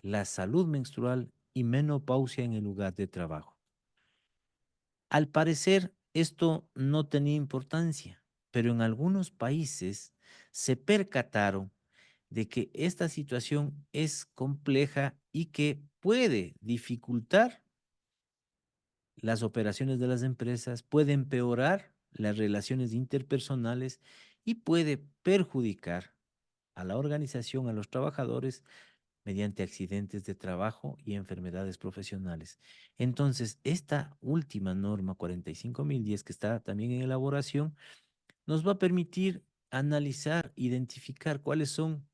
S1: la salud menstrual y menopausia en el lugar de trabajo. Al parecer, esto no tenía importancia, pero en algunos países se percataron de que esta situación es compleja y que puede dificultar las operaciones de las empresas, puede empeorar las relaciones interpersonales y puede perjudicar a la organización, a los trabajadores, mediante accidentes de trabajo y enfermedades profesionales. Entonces, esta última norma 45010, que está también en elaboración, nos va a permitir analizar, identificar cuáles son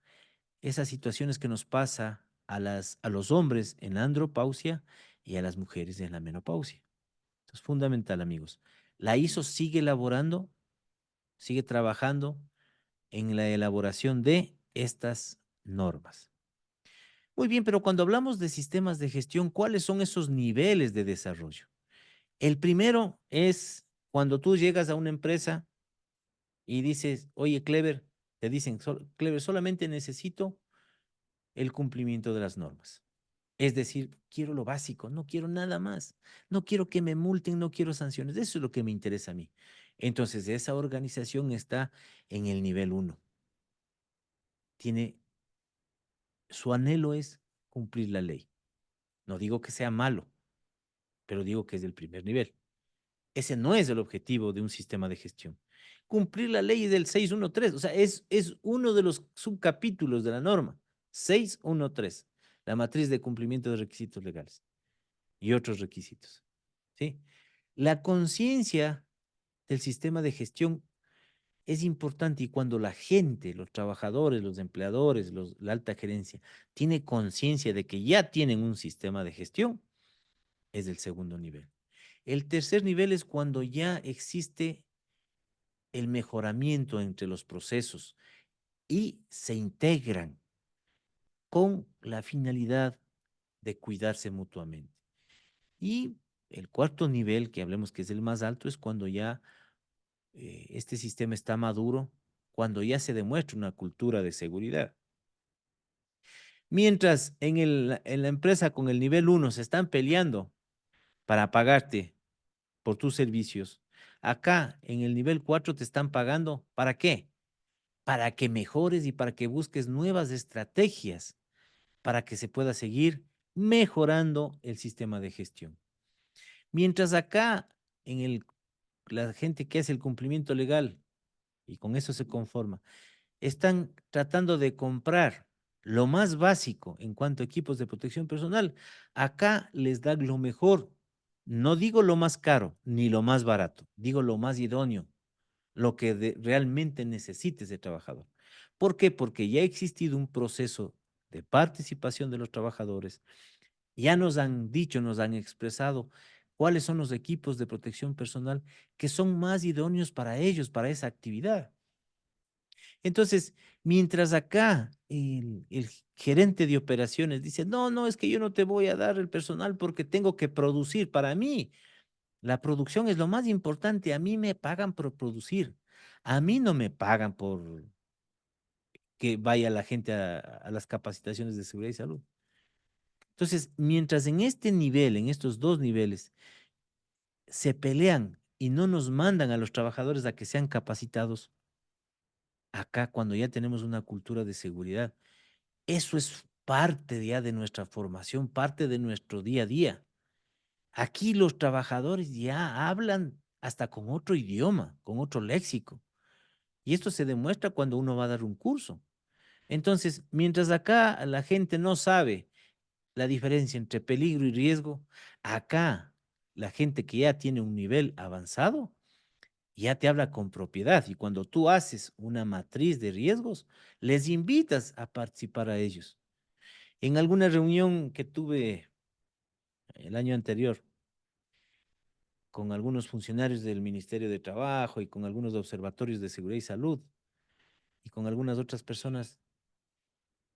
S1: esas situaciones que nos pasa a los hombres en la andropausia y a las mujeres en la menopausia. Esto es fundamental, amigos. La ISO sigue elaborando, sigue trabajando en la elaboración de estas normas. Muy bien, pero cuando hablamos de sistemas de gestión, ¿cuáles son esos niveles de desarrollo? El primero es cuando tú llegas a una empresa y dices, oye, Clever, te dicen, Clever, solamente necesito el cumplimiento de las normas. Es decir, quiero lo básico, no quiero nada más. No quiero que me multen, no quiero sanciones. Eso es lo que me interesa a mí. Entonces, esa organización está en el nivel 1. Tiene, su anhelo es cumplir la ley. No digo que sea malo, pero digo que es del primer nivel. Ese no es el objetivo de un sistema de gestión. Cumplir la ley del 613, o sea, es uno de los subcapítulos de la norma. 613, la matriz de cumplimiento de requisitos legales y otros requisitos. ¿Sí? La conciencia del sistema de gestión es importante y cuando la gente, los trabajadores, los empleadores, la alta gerencia, tiene conciencia de que ya tienen un sistema de gestión, es el segundo nivel. El tercer nivel es cuando ya existe el mejoramiento entre los procesos y se integran con la finalidad de cuidarse mutuamente. Y el cuarto nivel, que hablemos que es el más alto, es cuando ya este sistema está maduro, cuando ya se demuestra una cultura de seguridad. Mientras en la empresa con el nivel uno se están peleando para pagarte por tus servicios, acá en el nivel 4 te están pagando, ¿para qué? Para que mejores y para que busques nuevas estrategias para que se pueda seguir mejorando el sistema de gestión. Mientras acá en la gente que hace el cumplimiento legal y con eso se conforma, están tratando de comprar lo más básico en cuanto a equipos de protección personal. Acá les da lo mejor. No digo lo más caro ni lo más barato, digo lo más idóneo, lo que realmente necesite ese trabajador. ¿Por qué? Porque ya ha existido un proceso de participación de los trabajadores. Ya nos han dicho, nos han expresado cuáles son los equipos de protección personal que son más idóneos para ellos, para esa actividad. Entonces, mientras acá el gerente de operaciones dice, no, no, es que yo no te voy a dar el personal porque tengo que producir. Para mí, la producción es lo más importante. A mí me pagan por producir. A mí no me pagan por que vaya la gente a las capacitaciones de seguridad y salud. Entonces, mientras en este nivel, en estos dos niveles, se pelean y no nos mandan a los trabajadores a que sean capacitados, acá cuando ya tenemos una cultura de seguridad, eso es parte ya de nuestra formación, parte de nuestro día a día. Aquí los trabajadores ya hablan hasta con otro idioma, con otro léxico. Y esto se demuestra cuando uno va a dar un curso. Entonces, mientras acá la gente no sabe la diferencia entre peligro y riesgo, acá la gente que ya tiene un nivel avanzado ya te habla con propiedad. Y cuando tú haces una matriz de riesgos, les invitas a participar a ellos. En alguna reunión que tuve el año anterior con algunos funcionarios del Ministerio de Trabajo y con algunos observatorios de seguridad y salud y con algunas otras personas,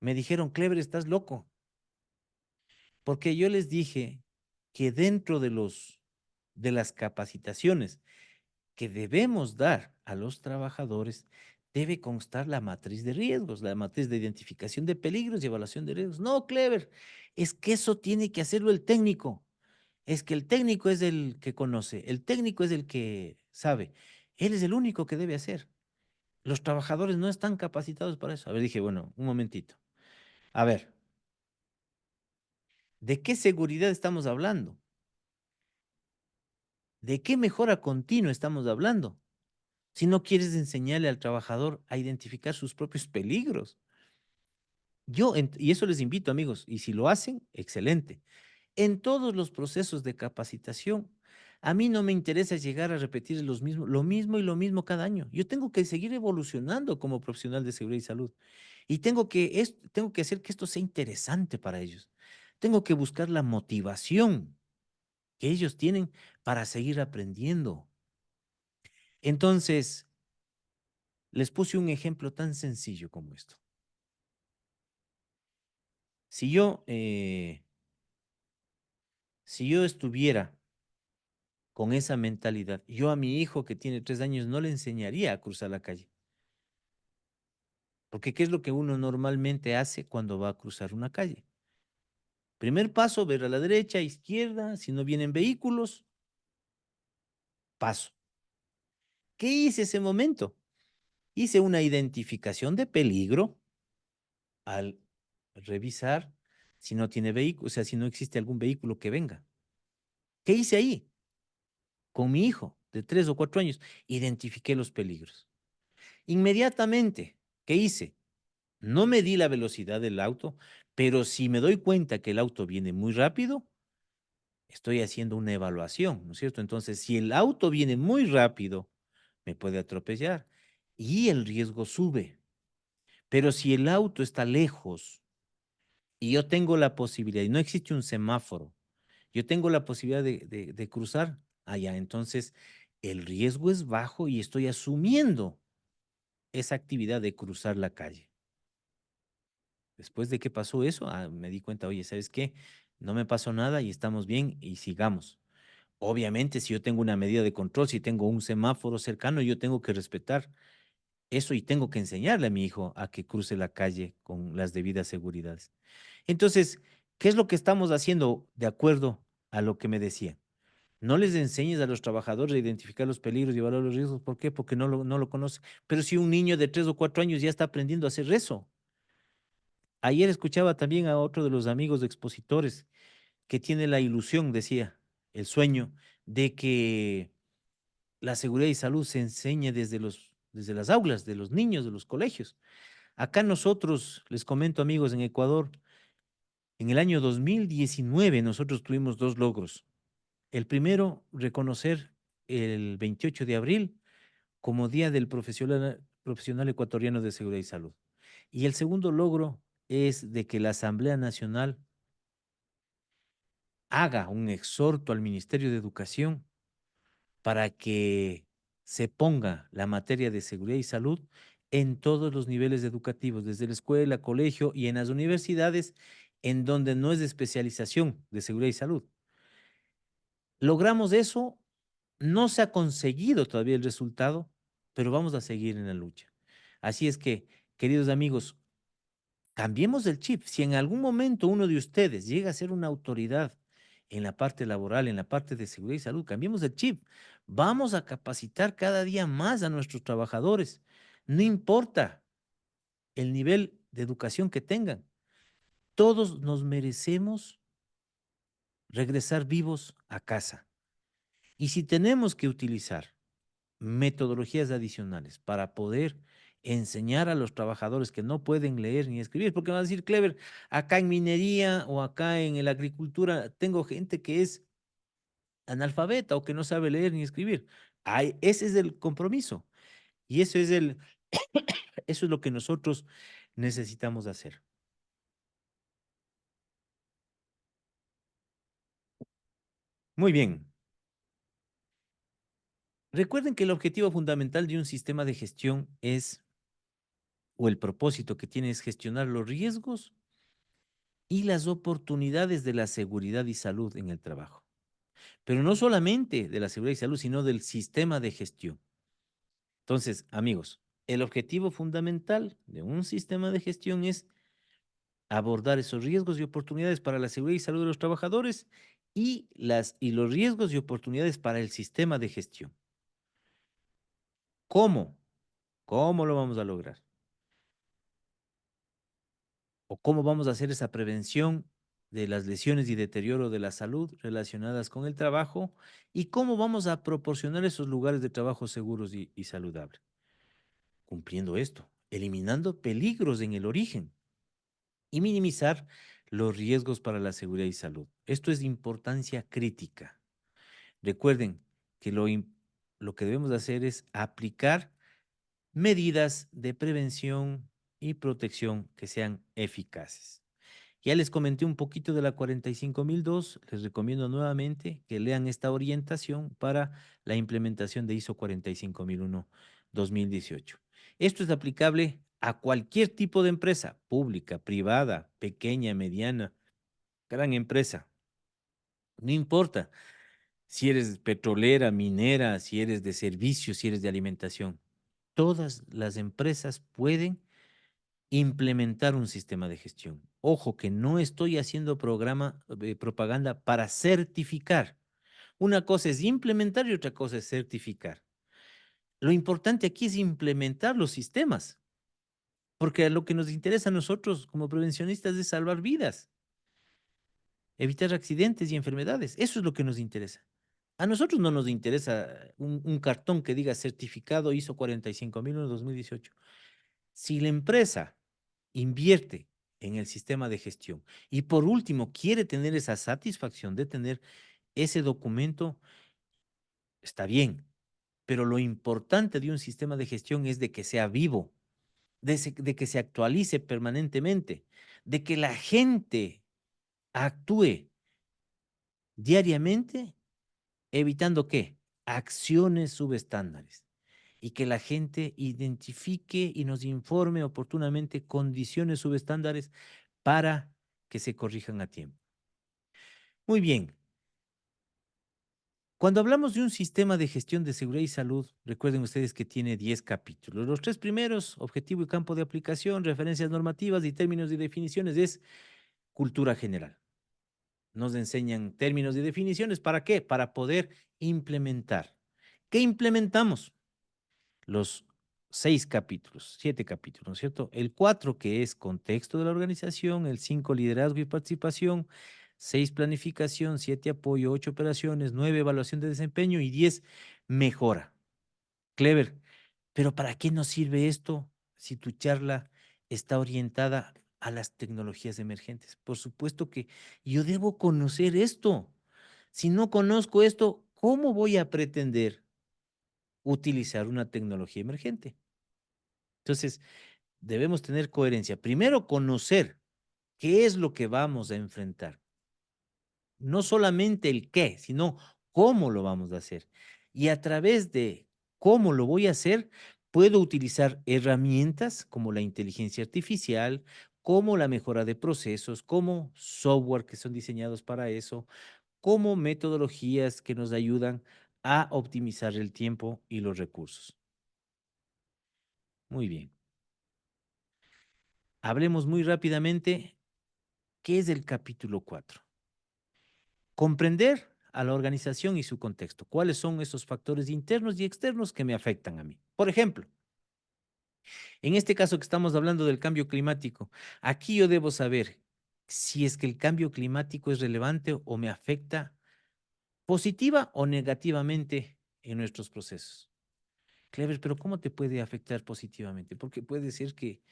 S1: me dijeron, Clever, estás loco, porque yo les dije que dentro de las capacitaciones que debemos dar a los trabajadores debe constar la matriz de riesgos, la matriz de identificación de peligros y evaluación de riesgos. No, Clever, es que eso tiene que hacerlo el técnico. Es que el técnico es el que conoce, el técnico es el que sabe. Él es el único que debe hacer. Los trabajadores no están capacitados para eso. A ver, dije, bueno, un momentito. A ver, ¿de qué seguridad estamos hablando? ¿De qué mejora continua estamos hablando? Si no quieres enseñarle al trabajador a identificar sus propios peligros. Y eso les invito, amigos, y si lo hacen, excelente. En todos los procesos de capacitación, a mí no me interesa llegar a repetir lo mismo y lo mismo cada año. Yo tengo que seguir evolucionando como profesional de seguridad y salud. Y tengo que hacer que esto sea interesante para ellos. Tengo que buscar la motivación que ellos tienen para seguir aprendiendo. Entonces, les puse un ejemplo tan sencillo como esto. Si yo, eh, si yo estuviera con esa mentalidad, yo a mi hijo que tiene 3 años no le enseñaría a cruzar la calle. Porque ¿qué es lo que uno normalmente hace cuando va a cruzar una calle? Primer paso, ver a la derecha, izquierda, si no vienen vehículos, paso. ¿Qué hice ese momento? Hice una identificación de peligro al revisar si no tiene vehículo, o sea, si no existe algún vehículo que venga. ¿Qué hice ahí? Con mi hijo de 3 o 4 años, identifiqué los peligros. Inmediatamente, ¿qué hice? No medí la velocidad del auto, pero si me doy cuenta que el auto viene muy rápido, estoy haciendo una evaluación, ¿no es cierto? Entonces, si el auto viene muy rápido, me puede atropellar. y el riesgo sube. Pero si el auto está lejos y yo tengo la posibilidad, y no existe un semáforo, yo tengo la posibilidad de cruzar allá, entonces el riesgo es bajo y estoy asumiendo esa actividad de cruzar la calle. Después de que pasó eso, me di cuenta, oye, ¿sabes qué? No me pasó nada y estamos bien y sigamos. Obviamente, si yo tengo una medida de control, si tengo un semáforo cercano, yo tengo que respetar eso y tengo que enseñarle a mi hijo a que cruce la calle con las debidas seguridades. Entonces, ¿qué es lo que estamos haciendo de acuerdo a lo que me decía? No les enseñes a los trabajadores a identificar los peligros y evaluar los riesgos. ¿Por qué? Porque no lo conocen. Pero si un niño de 3 o 4 años ya está aprendiendo a hacer eso. Ayer escuchaba también a otro de los amigos expositores que tiene la ilusión, decía, el sueño de que la seguridad y salud se enseñe desde las aulas, de los niños, de los colegios. Acá nosotros, les comento amigos, en Ecuador, en el año 2019 nosotros tuvimos dos logros. El primero, reconocer el 28 de abril como Día del Profesional Ecuatoriano de Seguridad y Salud. Y el segundo logro es de que la Asamblea Nacional haga un exhorto al Ministerio de Educación para que se ponga la materia de seguridad y salud en todos los niveles educativos, desde la escuela, colegio y en las universidades, en donde no es de especialización de seguridad y salud. Logramos eso, no se ha conseguido todavía el resultado, pero vamos a seguir en la lucha. Así es que, queridos amigos, cambiemos el chip. Si en algún momento uno de ustedes llega a ser una autoridad en la parte laboral, en la parte de seguridad y salud, cambiemos el chip. Vamos a capacitar cada día más a nuestros trabajadores. No importa el nivel de educación que tengan. Todos nos merecemos regresar vivos a casa. Y si tenemos que utilizar metodologías adicionales para poder enseñar a los trabajadores que no pueden leer ni escribir, porque van a decir, Clever, acá en minería o acá en la agricultura tengo gente que es analfabeta o que no sabe leer ni escribir. Ese es el compromiso y eso es lo que nosotros necesitamos hacer. Muy bien. Recuerden que el objetivo fundamental de un sistema de gestión o el propósito que tiene es gestionar los riesgos y las oportunidades de la seguridad y salud en el trabajo. Pero no solamente de la seguridad y salud, sino del sistema de gestión. Entonces, amigos, el objetivo fundamental de un sistema de gestión es abordar esos riesgos y oportunidades para la seguridad y salud de los trabajadores y los riesgos y oportunidades para el sistema de gestión. ¿Cómo? ¿Cómo lo vamos a lograr? ¿O cómo vamos a hacer esa prevención de las lesiones y deterioro de la salud relacionadas con el trabajo? ¿Y cómo vamos a proporcionar esos lugares de trabajo seguros y saludables? Cumpliendo esto, eliminando peligros en el origen y minimizar los riesgos para la seguridad y salud. Esto es de importancia crítica. Recuerden que lo que debemos hacer es aplicar medidas de prevención y protección que sean eficaces. Ya les comenté un poquito de la 45002, les recomiendo nuevamente que lean esta orientación para la implementación de ISO 45001-2018. Esto es aplicable a cualquier tipo de empresa, pública, privada, pequeña, mediana, gran empresa. No importa si eres petrolera, minera, si eres de servicios, si eres de alimentación. Todas las empresas pueden implementar un sistema de gestión. Ojo que no estoy haciendo propaganda para certificar. Una cosa es implementar y otra cosa es certificar. Lo importante aquí es implementar los sistemas, porque lo que nos interesa a nosotros como prevencionistas es salvar vidas, evitar accidentes y enfermedades. Eso es lo que nos interesa. A nosotros no nos interesa un cartón que diga certificado ISO 45001-2018. Si la empresa invierte en el sistema de gestión y por último quiere tener esa satisfacción de tener ese documento, está bien, pero lo importante de un sistema de gestión es de que sea vivo, de que se actualice permanentemente, de que la gente actúe diariamente, evitando qué, acciones subestándares y que la gente identifique y nos informe oportunamente condiciones subestándares para que se corrijan a tiempo. Muy bien. Cuando hablamos de un sistema de gestión de seguridad y salud, recuerden ustedes que tiene 10 capítulos. Los tres primeros, objetivo y campo de aplicación, referencias normativas y términos y definiciones, es cultura general. Nos enseñan términos y definiciones. ¿Para qué? Para poder implementar. ¿Qué implementamos? Los 6 capítulos, 7 capítulos, ¿no es cierto? El 4 que es contexto de la organización, el 5 liderazgo y participación, 6 planificación, 7 apoyo, 8 operaciones, 9 evaluación de desempeño y 10 mejora. Clever, pero ¿para qué nos sirve esto si tu charla está orientada a las tecnologías emergentes? Por supuesto que yo debo conocer esto. Si no conozco esto, ¿cómo voy a pretender utilizar una tecnología emergente? Entonces, debemos tener coherencia. Primero, conocer qué es lo que vamos a enfrentar. No solamente el qué, sino cómo lo vamos a hacer. Y a través de cómo lo voy a hacer, puedo utilizar herramientas como la inteligencia artificial, como la mejora de procesos, como software que son diseñados para eso, como metodologías que nos ayudan a optimizar el tiempo y los recursos. Muy bien. Hablemos muy rápidamente. ¿Qué es el capítulo 4? Comprender a la organización y su contexto. ¿Cuáles son esos factores internos y externos que me afectan a mí? Por ejemplo, en este caso que estamos hablando del cambio climático, aquí yo debo saber si es que el cambio climático es relevante o me afecta positiva o negativamente en nuestros procesos. Clever, pero ¿cómo te puede afectar positivamente? Porque puede ser que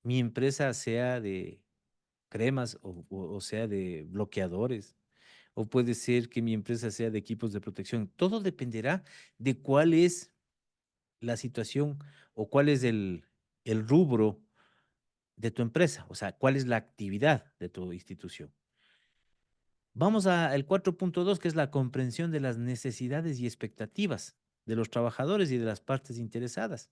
S1: mi empresa sea de cremas o sea de bloqueadores, o puede ser que mi empresa sea de equipos de protección. Todo dependerá de cuál es la situación o cuál es el rubro de tu empresa, o sea, cuál es la actividad de tu institución. Vamos al 4.2, que es la comprensión de las necesidades y expectativas de los trabajadores y de las partes interesadas.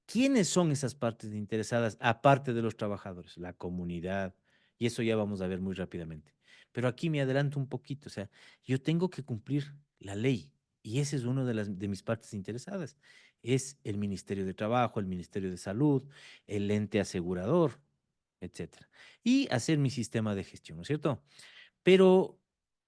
S1: ¿Quiénes son esas partes interesadas aparte de los trabajadores? La comunidad. Y eso ya vamos a ver muy rápidamente. Pero aquí me adelanto un poquito. O sea, yo tengo que cumplir la ley. Y ese es uno de mis partes interesadas. Es el Ministerio de Trabajo, el Ministerio de Salud, el ente asegurador, etcétera. Y hacer mi sistema de gestión, ¿no es cierto? Pero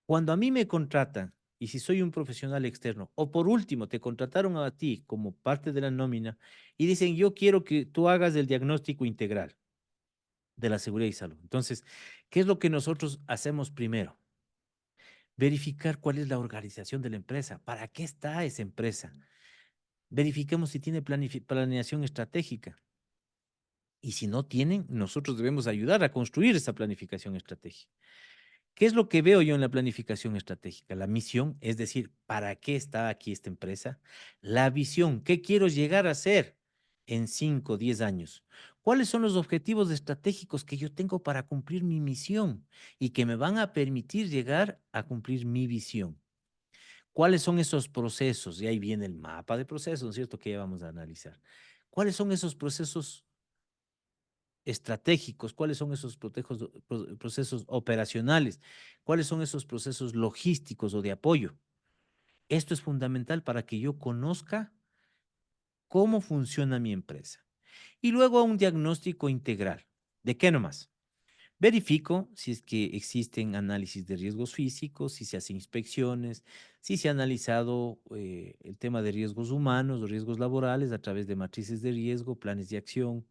S1: cuando a mí me contratan, y si soy un profesional externo, o por último te contrataron a ti como parte de la nómina y dicen, yo quiero que tú hagas el diagnóstico integral de la seguridad y salud. Entonces, ¿qué es lo que nosotros hacemos primero? Verificar cuál es la organización de la empresa, para qué está esa empresa. Verifiquemos si tiene planeación estratégica. Y si no tienen, nosotros debemos ayudar a construir esa planificación estratégica. ¿Qué es lo que veo yo en la planificación estratégica? La misión, es decir, ¿para qué está aquí esta empresa? La visión, ¿qué quiero llegar a ser en 5, 10 años? ¿Cuáles son los objetivos estratégicos que yo tengo para cumplir mi misión y que me van a permitir llegar a cumplir mi visión? ¿Cuáles son esos procesos? Y ahí viene el mapa de procesos, ¿no es cierto? Que ya vamos a analizar. ¿Cuáles son esos procesos estratégicos? ¿Cuáles son esos procesos operacionales? ¿Cuáles son esos procesos logísticos o de apoyo? Esto es fundamental para que yo conozca cómo funciona mi empresa. Y luego un diagnóstico integral. ¿De qué nomás? Verifico si es que existen análisis de riesgos físicos, si se hacen inspecciones, si se ha analizado el tema de riesgos humanos o riesgos laborales a través de matrices de riesgo, planes de acción.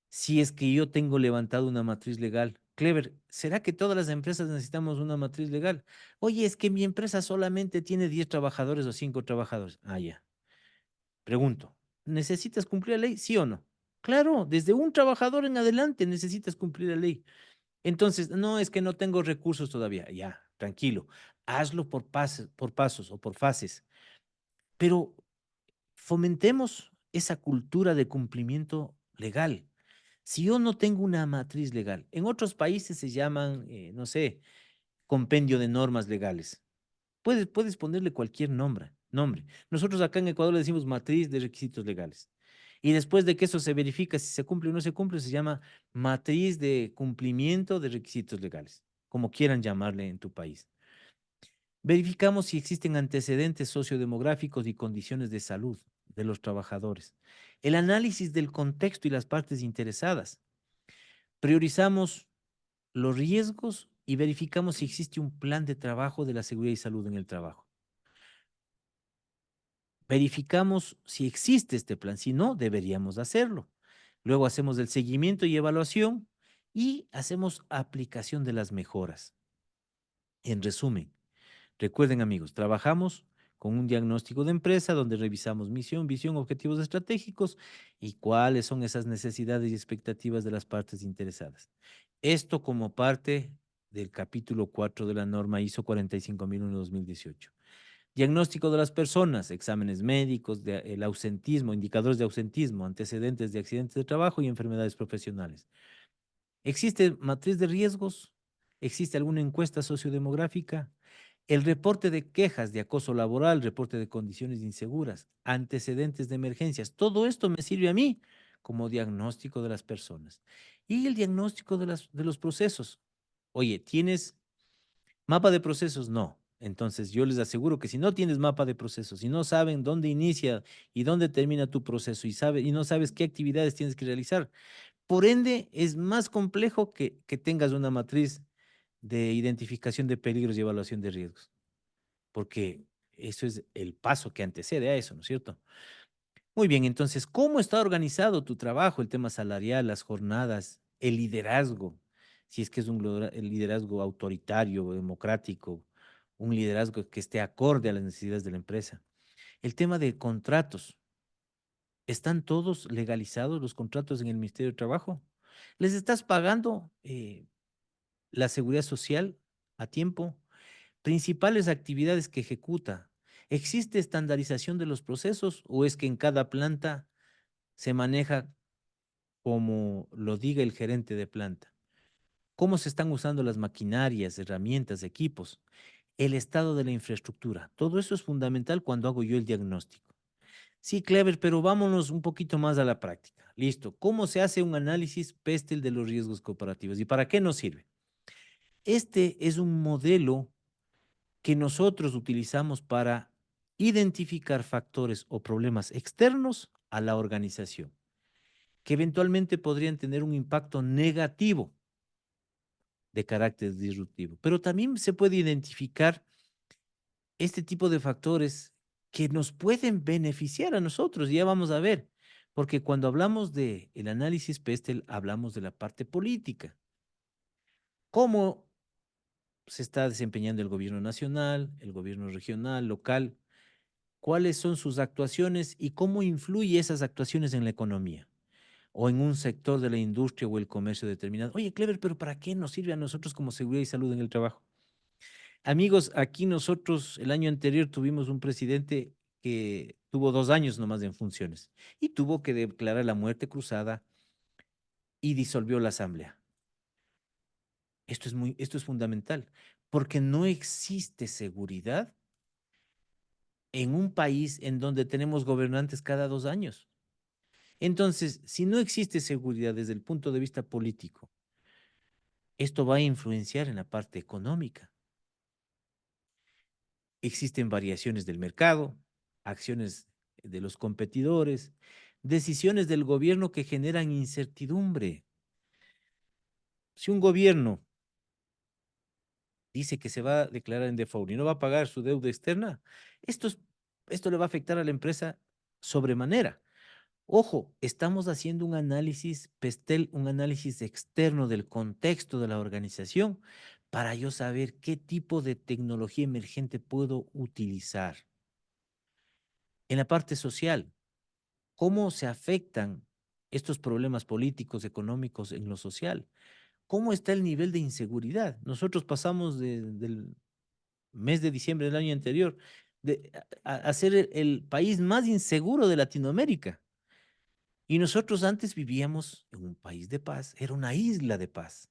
S1: Si es que yo tengo levantado una matriz legal. Clever, ¿será que todas las empresas necesitamos una matriz legal? Oye, es que mi empresa solamente tiene 10 trabajadores o 5 trabajadores. Ah, ya. Pregunto, ¿necesitas cumplir la ley? ¿Sí o no? Claro, desde un trabajador en adelante necesitas cumplir la ley. Entonces, no es que no tengo recursos todavía. Ya, tranquilo. Hazlo por pasos o por fases. pero fomentemos esa cultura de cumplimiento legal. Si yo no tengo una matriz legal, en otros países se llaman, no sé, compendio de normas legales. Puedes ponerle cualquier nombre. Nosotros acá en Ecuador le decimos matriz de requisitos legales. Y después de que eso se verifica si se cumple o no se cumple, se llama matriz de cumplimiento de requisitos legales, como quieran llamarle en tu país. Verificamos si existen antecedentes sociodemográficos y condiciones de salud de los trabajadores. El análisis del contexto y las partes interesadas. Priorizamos los riesgos y verificamos si existe un plan de trabajo de la seguridad y salud en el trabajo. Verificamos si existe este plan, si no, deberíamos hacerlo. Luego hacemos el seguimiento y evaluación y hacemos aplicación de las mejoras. En resumen, recuerden amigos, trabajamos con un diagnóstico de empresa donde revisamos misión, visión, objetivos estratégicos y cuáles son esas necesidades y expectativas de las partes interesadas. Esto como parte del capítulo 4 de la norma ISO 45001-2018. Diagnóstico de las personas, exámenes médicos, el ausentismo, indicadores de ausentismo, antecedentes de accidentes de trabajo y enfermedades profesionales. ¿Existe matriz de riesgos? ¿Existe alguna encuesta sociodemográfica? El reporte de quejas de acoso laboral, reporte de condiciones inseguras, antecedentes de emergencias. Todo esto me sirve a mí como diagnóstico de las personas. Y el diagnóstico de los procesos. Oye, ¿tienes mapa de procesos? No. Entonces yo les aseguro que si no tienes mapa de procesos, si no saben dónde inicia y dónde termina tu proceso y no sabes qué actividades tienes que realizar, por ende es más complejo que tengas una matriz de identificación de peligros y evaluación de riesgos, porque eso es el paso que antecede a eso, ¿no es cierto? Muy bien, entonces, ¿cómo está organizado tu trabajo, el tema salarial, las jornadas, el liderazgo? Si es que es el liderazgo autoritario, democrático, un liderazgo que esté acorde a las necesidades de la empresa. El tema de contratos. ¿Están todos legalizados los contratos en el Ministerio de Trabajo? ¿Les estás pagando la seguridad social a tiempo? Principales actividades que ejecuta. ¿Existe estandarización de los procesos o es que en cada planta se maneja como lo diga el gerente de planta? ¿Cómo se están usando las maquinarias, herramientas, equipos? El estado de la infraestructura. Todo eso es fundamental cuando hago yo el diagnóstico. Sí, Clever, pero vámonos un poquito más a la práctica. Listo. ¿Cómo se hace un análisis PESTEL de los riesgos cooperativos y para qué nos sirve? Este es un modelo que nosotros utilizamos para identificar factores o problemas externos a la organización que eventualmente podrían tener un impacto negativo de carácter disruptivo. Pero también se puede identificar este tipo de factores que nos pueden beneficiar a nosotros. Ya vamos a ver, porque cuando hablamos de el análisis PESTEL, hablamos de la parte política. ¿Cómo se está desempeñando el gobierno nacional, el gobierno regional, local? ¿Cuáles son sus actuaciones y cómo influye esas actuaciones en la economía o en un sector de la industria o el comercio determinado? Oye, Clever, pero ¿para qué nos sirve a nosotros como seguridad y salud en el trabajo? Amigos, aquí nosotros el año anterior tuvimos un presidente que tuvo 2 años nomás en funciones y tuvo que declarar la muerte cruzada y disolvió la asamblea. Esto es fundamental, porque no existe seguridad en un país en donde tenemos gobernantes cada 2 años. Entonces, si no existe seguridad desde el punto de vista político, esto va a influenciar en la parte económica. Existen variaciones del mercado, acciones de los competidores, decisiones del gobierno que generan incertidumbre. Si un gobierno dice que se va a declarar en default y no va a pagar su deuda externa, esto, esto le va a afectar a la empresa sobremanera. Ojo, estamos haciendo un análisis PESTEL, un análisis externo del contexto de la organización para yo saber qué tipo de tecnología emergente puedo utilizar. En la parte social, ¿cómo se afectan estos problemas políticos, económicos en lo social? ¿Cómo está el nivel de inseguridad? Nosotros pasamos del mes de diciembre del año anterior a ser el país más inseguro de Latinoamérica. Y nosotros antes vivíamos en un país de paz, era una isla de paz,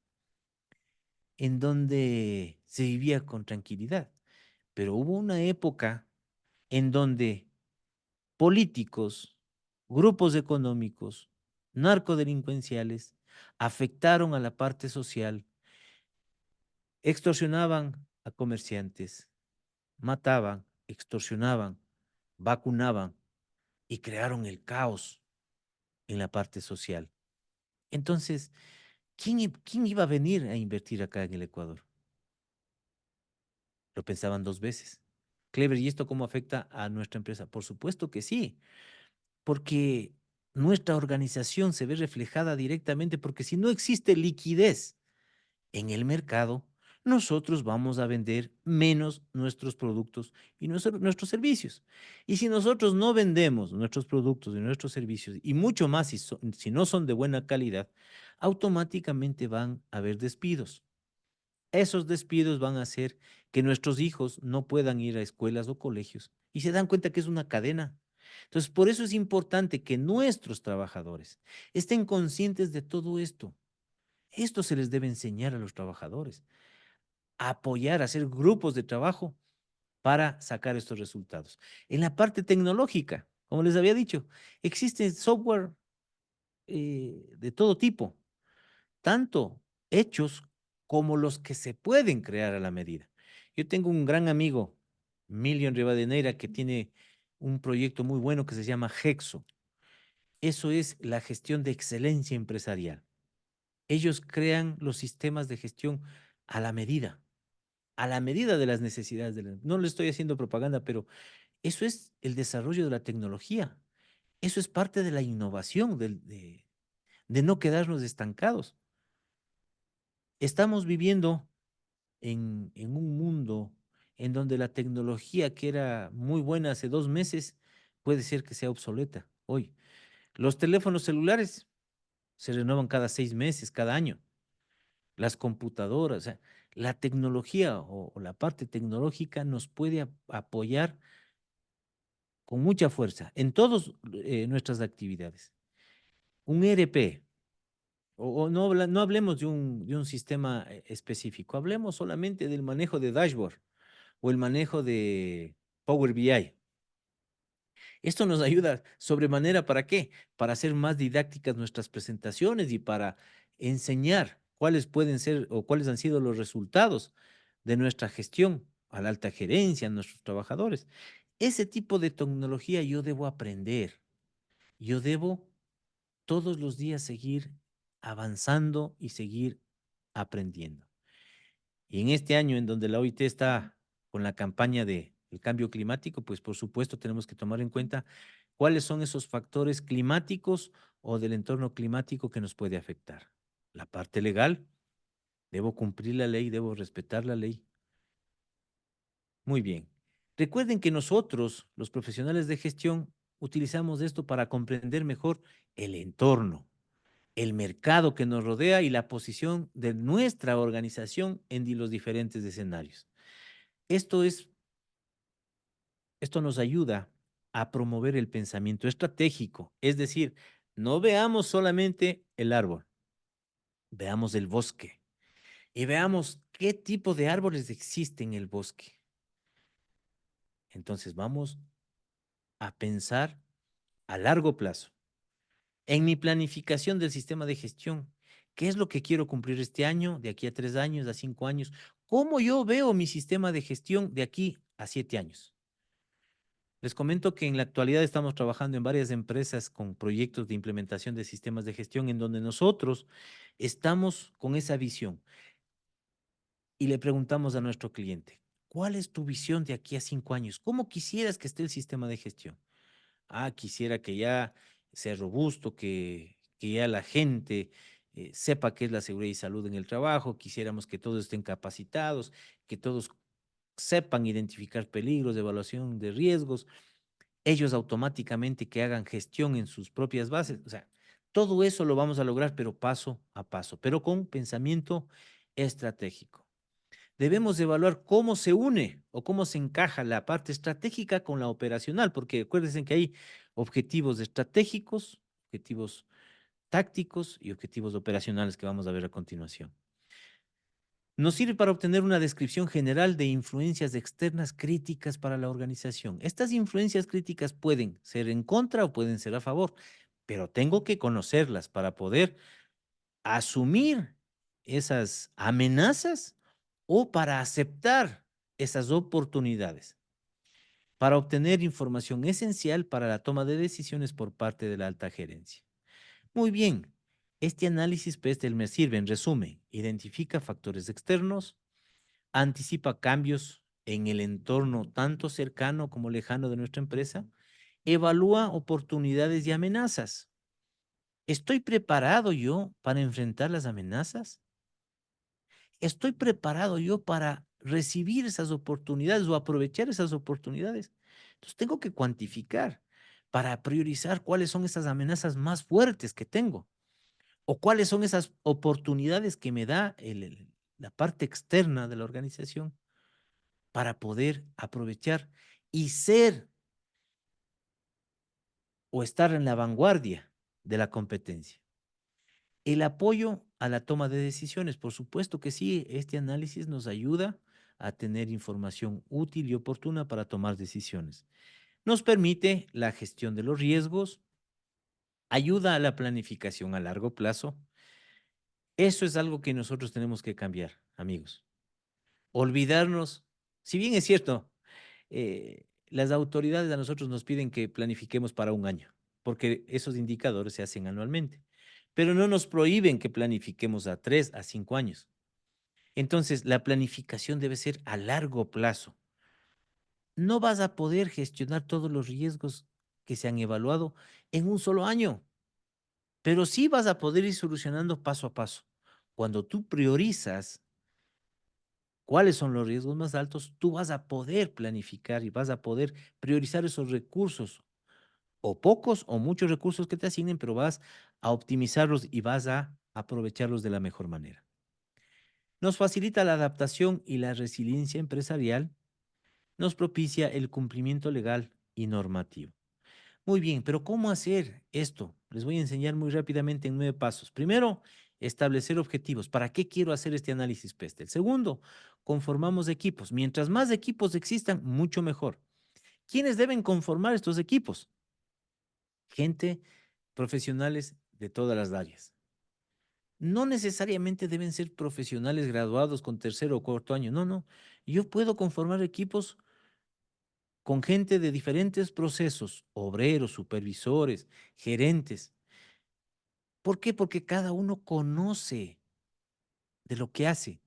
S1: en donde se vivía con tranquilidad. Pero hubo una época en donde políticos, grupos económicos, narcodelincuenciales afectaron a la parte social, extorsionaban a comerciantes, mataban, extorsionaban, vacunaban y crearon el caos en la parte social. Entonces, ¿quién iba a venir a invertir acá en el Ecuador? Lo pensaban dos veces. Clever, ¿y esto cómo afecta a nuestra empresa? Por supuesto que sí, porque nuestra organización se ve reflejada directamente, porque si no existe liquidez en el mercado, nosotros vamos a vender menos nuestros productos y nuestros servicios. Y si nosotros no vendemos nuestros productos y nuestros servicios, y mucho más si no son de buena calidad, automáticamente van a haber despidos. Esos despidos van a hacer que nuestros hijos no puedan ir a escuelas o colegios y se dan cuenta que es una cadena. Entonces, por eso es importante que nuestros trabajadores estén conscientes de todo esto. Esto se les debe enseñar a los trabajadores, a apoyar, a hacer grupos de trabajo para sacar estos resultados. En la parte tecnológica, como les había dicho, existe software de todo tipo, tanto hechos como los que se pueden crear a la medida. Yo tengo un gran amigo, Milion Rivadeneira, que tiene un proyecto muy bueno que se llama Hexo. Eso es la gestión de excelencia empresarial. Ellos crean los sistemas de gestión a la medida de las necesidades no le estoy haciendo propaganda, pero eso es el desarrollo de la tecnología. Eso es parte de la innovación, de no quedarnos estancados. Estamos viviendo en un mundo en donde la tecnología que era muy buena hace 2 meses puede ser que sea obsoleta hoy. Los teléfonos celulares se renuevan cada 6 meses, cada año. Las computadoras, o sea, la tecnología o la parte tecnológica nos puede apoyar con mucha fuerza en todas nuestras actividades. Un ERP, o no, no hablemos de un sistema específico, hablemos solamente del manejo de dashboard o el manejo de Power BI. Esto nos ayuda sobremanera, ¿para qué? Para hacer más didácticas nuestras presentaciones y para enseñar cuáles pueden ser o cuáles han sido los resultados de nuestra gestión a la alta gerencia, a nuestros trabajadores. Ese tipo de tecnología yo debo aprender. Yo debo todos los días seguir avanzando y seguir aprendiendo. Y en este año en donde la OIT está con la campaña de el cambio climático, pues por supuesto tenemos que tomar en cuenta cuáles son esos factores climáticos o del entorno climático que nos puede afectar. La parte legal, debo cumplir la ley, debo respetar la ley. Muy bien. Recuerden que nosotros, los profesionales de gestión, utilizamos esto para comprender mejor el entorno, el mercado que nos rodea y la posición de nuestra organización en los diferentes escenarios. Esto es Esto nos ayuda a promover el pensamiento estratégico, es decir, no veamos solamente el árbol, veamos el bosque y veamos qué tipo de árboles existen en el bosque. Entonces vamos a pensar a largo plazo. En mi planificación del sistema de gestión, ¿qué es lo que quiero cumplir este año, de aquí a 3 años, a 5 años? ¿Cómo yo veo mi sistema de gestión de aquí a 7 años? Les comento que en la actualidad estamos trabajando en varias empresas con proyectos de implementación de sistemas de gestión en donde nosotros estamos con esa visión y le preguntamos a nuestro cliente, ¿cuál es tu visión de aquí a 5 años? ¿Cómo quisieras que esté el sistema de gestión? Ah, quisiera que ya sea robusto, que ya la gente sepa qué es la seguridad y salud en el trabajo, quisiéramos que todos estén capacitados, que todos sepan identificar peligros, evaluación de riesgos, ellos automáticamente que hagan gestión en sus propias bases. O sea, todo eso lo vamos a lograr, pero paso a paso, pero con pensamiento estratégico. debemos evaluar cómo se une o cómo se encaja la parte estratégica con la operacional, porque acuérdense que hay objetivos estratégicos, objetivos tácticos y objetivos operacionales que vamos a ver a continuación. Nos sirve para obtener una descripción general de influencias externas críticas para la organización. Estas influencias críticas pueden ser en contra o pueden ser a favor, pero tengo que conocerlas para poder asumir esas amenazas o para aceptar esas oportunidades, para obtener información esencial para la toma de decisiones por parte de la alta gerencia. Muy bien, este análisis PESTEL me sirve, en resumen, identifica factores externos, anticipa cambios en el entorno tanto cercano como lejano de nuestra empresa, evalúa oportunidades y amenazas. ¿Estoy preparado yo para enfrentar las amenazas? ¿Estoy preparado yo para recibir esas oportunidades o aprovechar esas oportunidades? Entonces tengo que cuantificar para priorizar cuáles son esas amenazas más fuertes que tengo o cuáles son esas oportunidades que me da la parte externa de la organización para poder aprovechar y ser o estar en la vanguardia de la competencia. El apoyo a la toma de decisiones, por supuesto que sí, este análisis nos ayuda a tener información útil y oportuna para tomar decisiones. Nos permite la gestión de los riesgos, ayuda a la planificación a largo plazo. Eso es algo que nosotros tenemos que cambiar, amigos. Olvidarnos, si bien es cierto, las autoridades a nosotros nos piden que planifiquemos para un año, porque esos indicadores se hacen anualmente, pero no nos prohíben que planifiquemos a 3 a 5 años. Entonces, la planificación debe ser a largo plazo. No vas a poder gestionar todos los riesgos que se han evaluado en un solo año, pero sí vas a poder ir solucionando paso a paso. Cuando tú priorizas cuáles son los riesgos más altos, tú vas a poder planificar y vas a poder priorizar esos recursos, o pocos o muchos recursos que te asignen, pero vas a optimizarlos y vas a aprovecharlos de la mejor manera. Nos facilita la adaptación y la resiliencia empresarial, nos propicia el cumplimiento legal y normativo. Muy bien, pero ¿cómo hacer esto? Les voy a enseñar muy rápidamente en 9 pasos. Primero, establecer objetivos. ¿Para qué quiero hacer este análisis PESTEL? Segundo, conformamos equipos. Mientras más equipos existan, mucho mejor. ¿Quiénes deben conformar estos equipos? Gente, profesionales de todas las áreas. No necesariamente deben ser profesionales graduados con tercero o cuarto año. No, no. Yo puedo conformar equipos con gente de diferentes procesos, obreros, supervisores, gerentes. ¿Por qué? Porque cada uno conoce de lo que hace.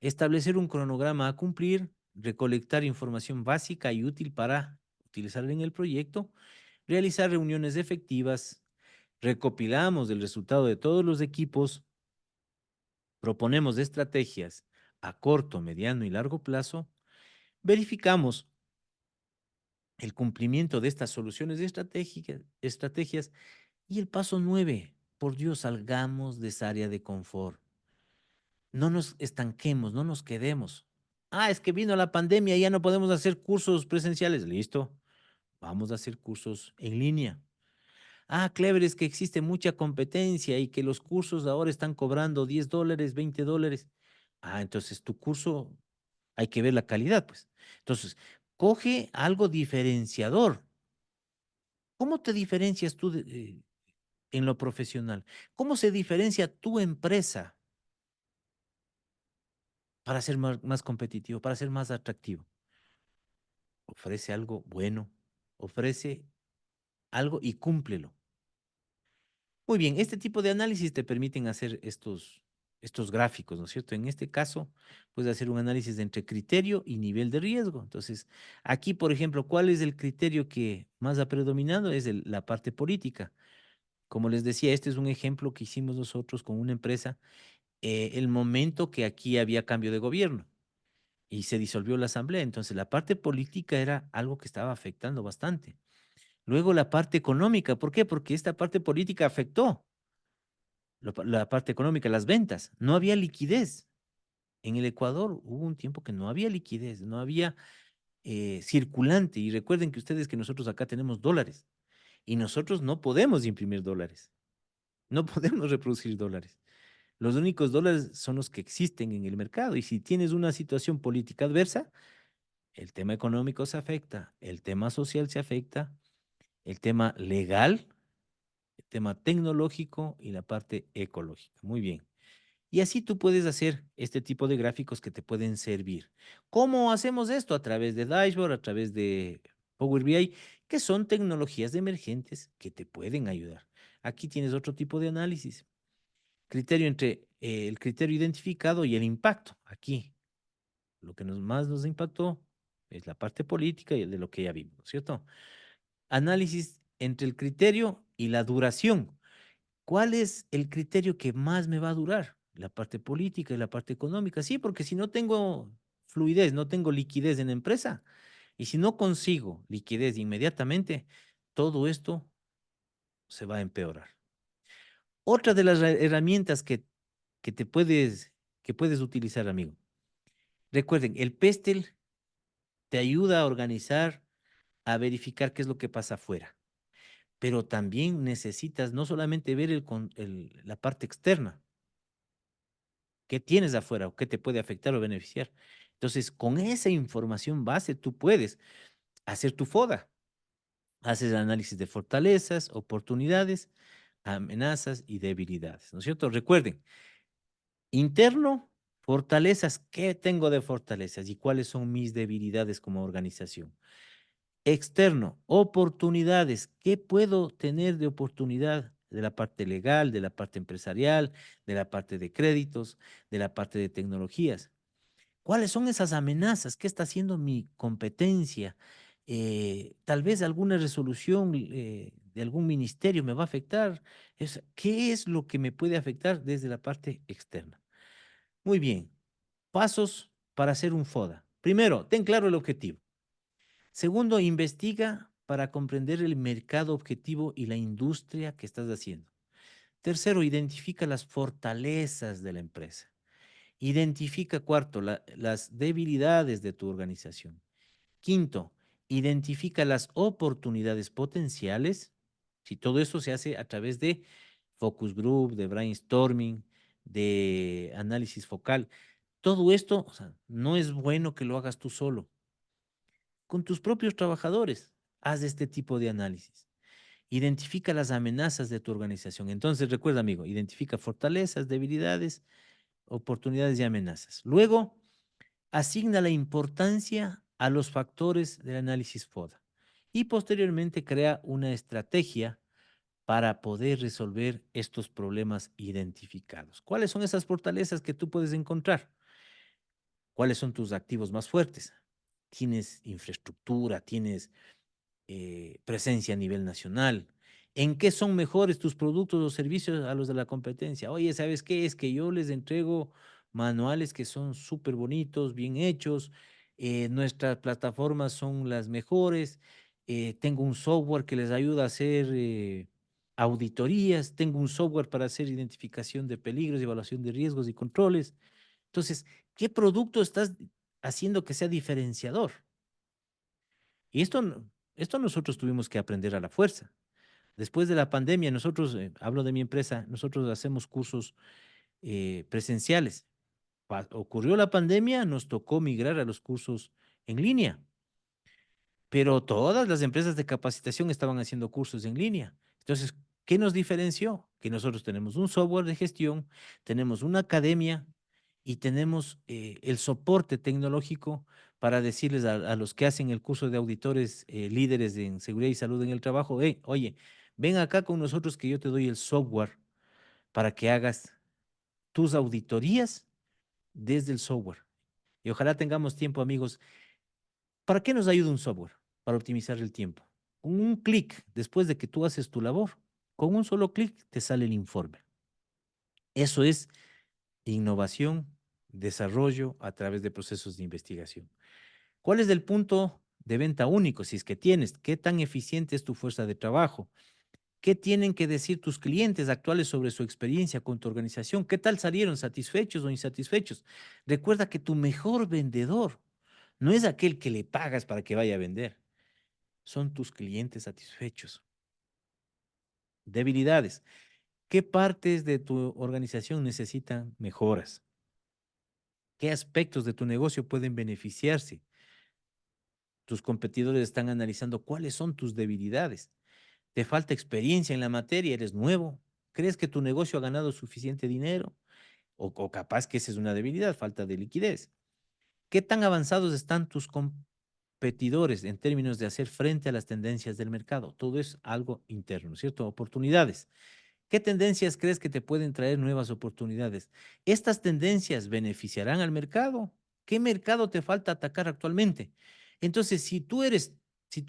S1: Establecer un cronograma a cumplir, recolectar información básica y útil para utilizarla en el proyecto, realizar reuniones efectivas, recopilamos el resultado de todos los equipos, proponemos estrategias a corto, mediano y largo plazo, verificamos el cumplimiento de estas soluciones estrategias y el paso 9, por Dios, salgamos de esa área de confort. No nos estanquemos, no nos quedemos. Ah, es que vino la pandemia y ya no podemos hacer cursos presenciales. Listo, vamos a hacer cursos en línea. Ah, clever, es que existe mucha competencia y que los cursos ahora están cobrando $10, $20. Ah, entonces tu curso hay que ver la calidad, pues. Entonces, coge algo diferenciador. ¿Cómo te diferencias tú en lo profesional? ¿Cómo se diferencia tu empresa para ser más competitivo, para ser más atractivo? Ofrece algo bueno, ofrece algo y cúmplelo. Muy bien, este tipo de análisis te permiten hacer estos gráficos, ¿no es cierto? En este caso, puedes hacer un análisis entre criterio y nivel de riesgo. Entonces, aquí, por ejemplo, ¿cuál es el criterio que más ha predominado? Es la parte política. Como les decía, este es un ejemplo que hicimos nosotros con una empresa, el momento que aquí había cambio de gobierno y se disolvió la asamblea. Entonces, la parte política era algo que estaba afectando bastante. Luego, la parte económica. ¿Por qué? Porque esta parte política afectó la parte económica, las ventas. No había liquidez. En el Ecuador hubo un tiempo que no había liquidez, no había circulante. Y recuerden que ustedes que nosotros acá tenemos dólares y nosotros no podemos imprimir dólares, no podemos reproducir dólares. Los únicos dólares son los que existen en el mercado. Y si tienes una situación política adversa, el tema económico se afecta, el tema social se afecta, el tema legal, el tema tecnológico y la parte ecológica. Muy bien. Y así tú puedes hacer este tipo de gráficos que te pueden servir. ¿Cómo hacemos esto? A través de Dashboard, a través de Power BI, que son tecnologías emergentes que te pueden ayudar. Aquí tienes otro tipo de análisis. Criterio entre el criterio identificado y el impacto. Aquí, lo que más nos impactó es la parte política y el de lo que ya vimos, ¿cierto? Análisis entre el criterio y la duración. ¿Cuál es el criterio que más me va a durar? La parte política y la parte económica. Sí, porque si no tengo fluidez, no tengo liquidez en la empresa y si no consigo liquidez inmediatamente, todo esto se va a empeorar. Otra de las herramientas que te que puedes utilizar, amigo. Recuerden, el Pestel te ayuda a organizar, a verificar qué es lo que pasa afuera, pero también necesitas no solamente ver la parte externa, qué tienes afuera o qué te puede afectar o beneficiar. Entonces, con esa información base, tú puedes hacer tu FODA. Haces análisis de fortalezas, oportunidades, amenazas y debilidades, ¿no es cierto? Recuerden, interno, fortalezas, ¿qué tengo de fortalezas y cuáles son mis debilidades como organización? Externo, oportunidades, ¿qué puedo tener de oportunidad de la parte legal, de la parte empresarial, de la parte de créditos, de la parte de tecnologías? ¿Cuáles son esas amenazas? ¿Qué está haciendo mi competencia? Tal vez alguna resolución de algún ministerio me va a afectar. ¿Qué es lo que me puede afectar desde la parte externa? Muy bien. Pasos para hacer un FODA. Primero, ten claro el objetivo. Segundo, investiga para comprender el mercado objetivo y la industria que estás haciendo. Tercero, identifica las fortalezas de la empresa. Identifica, cuarto, las debilidades de tu organización. Quinto, identifica las oportunidades potenciales. Si todo eso se hace a través de focus group, de brainstorming, de análisis focal. Todo esto, o sea, no es bueno que lo hagas tú solo. Con tus propios trabajadores, haz este tipo de análisis. Identifica las amenazas de tu organización. Entonces, recuerda, amigo, identifica fortalezas, debilidades, oportunidades y amenazas. Luego, asigna la importancia a los factores del análisis FODA y posteriormente crea una estrategia para poder resolver estos problemas identificados. ¿Cuáles son esas fortalezas que tú puedes encontrar? ¿Cuáles son tus activos más fuertes? ¿Tienes infraestructura? ¿Tienes presencia a nivel nacional? ¿En qué son mejores tus productos o servicios a los de la competencia? Oye, ¿sabes qué? Es que yo les entrego manuales que son súper bonitos, bien hechos, nuestras plataformas son las mejores, tengo un software que les ayuda a hacer auditorías, tengo un software para hacer identificación de peligros, evaluación de riesgos y controles. Entonces, ¿qué producto estás haciendo que sea diferenciador? Y esto nosotros tuvimos que aprender a la fuerza. Después de la pandemia, nosotros, hablo de mi empresa, nosotros hacemos cursos presenciales. Ocurrió la pandemia, nos tocó migrar a los cursos en línea, pero todas las empresas de capacitación estaban haciendo cursos en línea. Entonces, ¿qué nos diferenció? Que nosotros tenemos un software de gestión, tenemos una academia y tenemos el soporte tecnológico para decirles a los que hacen el curso de auditores líderes en seguridad y salud en el trabajo: "Hey, oye, ven acá con nosotros que yo te doy el software para que hagas tus auditorías desde el software". Y ojalá tengamos tiempo, amigos. ¿Para qué nos ayuda un software? Para optimizar el tiempo. Con un clic, después de que tú haces tu labor, con un solo clic te sale el informe. Eso es innovación, desarrollo a través de procesos de investigación. ¿Cuál es el punto de venta único? Si es que tienes, ¿qué tan eficiente es tu fuerza de trabajo? ¿Qué tienen que decir tus clientes actuales sobre su experiencia con tu organización? ¿Qué tal salieron, satisfechos o insatisfechos? Recuerda que tu mejor vendedor no es aquel que le pagas para que vaya a vender, son tus clientes satisfechos. Debilidades. ¿Qué partes de tu organización necesitan mejoras? ¿Qué aspectos de tu negocio pueden beneficiarse? Tus competidores están analizando cuáles son tus debilidades. ¿Te falta experiencia en la materia? ¿Eres nuevo? ¿Crees que tu negocio ha ganado suficiente dinero? O capaz que esa es una debilidad, falta de liquidez. ¿Qué tan avanzados están tus competidores en términos de hacer frente a las tendencias del mercado? Todo es algo interno, ¿cierto? Oportunidades. ¿Qué tendencias crees que te pueden traer nuevas oportunidades? ¿Estas tendencias beneficiarán al mercado? ¿Qué mercado te falta atacar actualmente? Entonces, si tu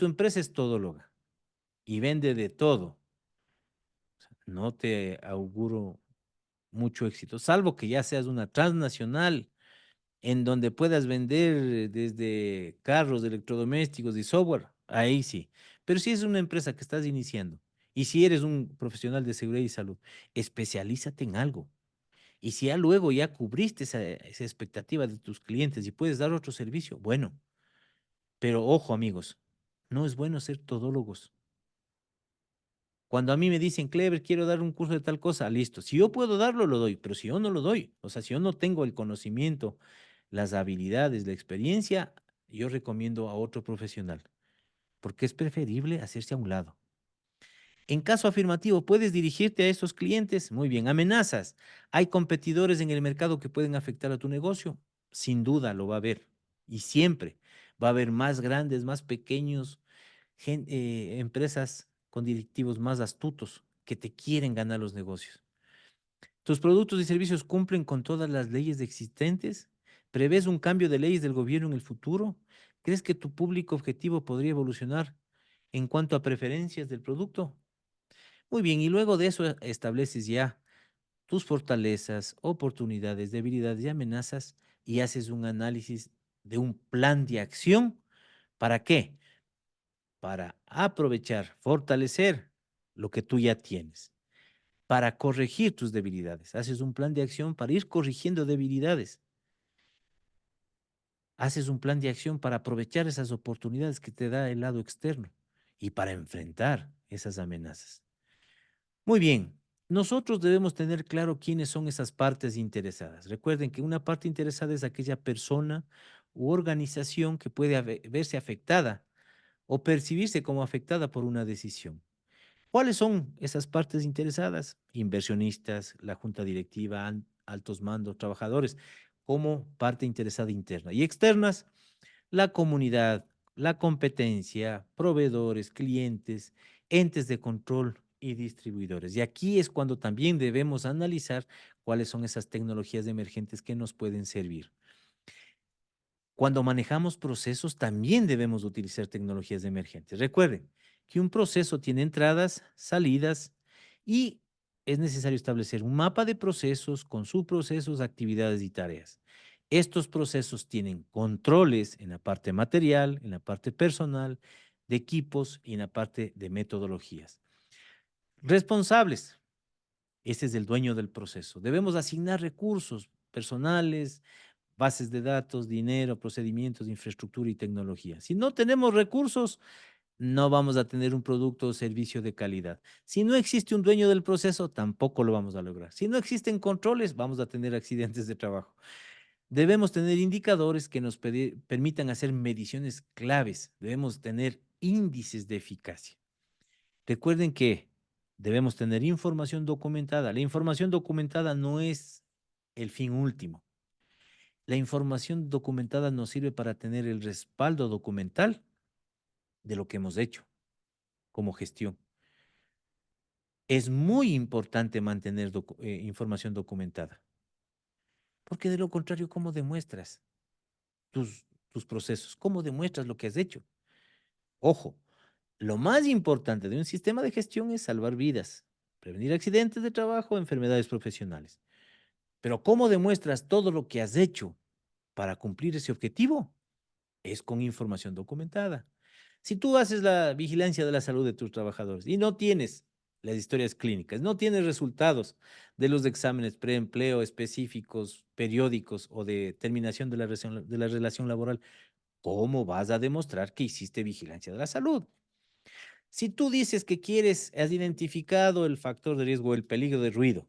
S1: empresa es todóloga y vende de todo, no te auguro mucho éxito, salvo que ya seas una transnacional en donde puedas vender desde carros, electrodomésticos y software, ahí sí. Pero si es una empresa que estás iniciando y si eres un profesional de seguridad y salud, especialízate en algo. Y si ya luego ya cubriste esa expectativa de tus clientes y puedes dar otro servicio, bueno, pero ojo amigos, no es bueno ser todólogos. Cuando a mí me dicen, Clever, quiero dar un curso de tal cosa, listo. Si yo puedo darlo, lo doy, pero si yo no lo doy, o sea, si yo no tengo el conocimiento, las habilidades, la experiencia, yo recomiendo a otro profesional, porque es preferible hacerse a un lado. En caso afirmativo, ¿puedes dirigirte a esos clientes? Muy bien. Amenazas. ¿Hay competidores en el mercado que pueden afectar a tu negocio? Sin duda lo va a haber. Y siempre va a haber más grandes, más pequeños, empresas con directivos más astutos que te quieren ganar los negocios. ¿Tus productos y servicios cumplen con todas las leyes existentes? ¿Prevés un cambio de leyes del gobierno en el futuro? ¿Crees que tu público objetivo podría evolucionar en cuanto a preferencias del producto? Muy bien, y luego de eso estableces ya tus fortalezas, oportunidades, debilidades y amenazas y haces un análisis de un plan de acción. ¿Para qué? Para aprovechar, fortalecer lo que tú ya tienes, para corregir tus debilidades. Haces un plan de acción para ir corrigiendo debilidades. Haces un plan de acción para aprovechar esas oportunidades que te da el lado externo y para enfrentar esas amenazas. Muy bien, nosotros debemos tener claro quiénes son esas partes interesadas. Recuerden que una parte interesada es aquella persona u organización que puede verse afectada o percibirse como afectada por una decisión. ¿Cuáles son esas partes interesadas? Inversionistas, la junta directiva, altos mandos, trabajadores, como parte interesada interna. Y externas, la comunidad, la competencia, proveedores, clientes, entes de control y distribuidores. Y aquí es cuando también debemos analizar cuáles son esas tecnologías emergentes que nos pueden servir. Cuando manejamos procesos, también debemos utilizar tecnologías emergentes. Recuerden que un proceso tiene entradas, salidas y es necesario establecer un mapa de procesos con subprocesos, actividades y tareas. Estos procesos tienen controles en la parte material, en la parte personal, de equipos y en la parte de metodologías. Responsables. Ese es el dueño del proceso. Debemos asignar recursos personales, bases de datos, dinero, procedimientos, infraestructura y tecnología. Si no tenemos recursos, no vamos a tener un producto o servicio de calidad. Si no existe un dueño del proceso, tampoco lo vamos a lograr. Si no existen controles, vamos a tener accidentes de trabajo. Debemos tener indicadores que nos permitan hacer mediciones claves. Debemos tener índices de eficacia. Recuerden que debemos tener información documentada. La información documentada no es el fin último. La información documentada nos sirve para tener el respaldo documental de lo que hemos hecho como gestión. Es muy importante mantener información documentada, porque de lo contrario, ¿cómo demuestras tus procesos? ¿Cómo demuestras lo que has hecho? Ojo, lo más importante de un sistema de gestión es salvar vidas, prevenir accidentes de trabajo, enfermedades profesionales. Pero ¿cómo demuestras todo lo que has hecho para cumplir ese objetivo? Es con información documentada. Si tú haces la vigilancia de la salud de tus trabajadores y no tienes las historias clínicas, no tienes resultados de los exámenes preempleo específicos, periódicos o de terminación de la relación laboral, ¿cómo vas a demostrar que hiciste vigilancia de la salud? Si tú dices que quieres, has identificado el factor de riesgo, el peligro de ruido,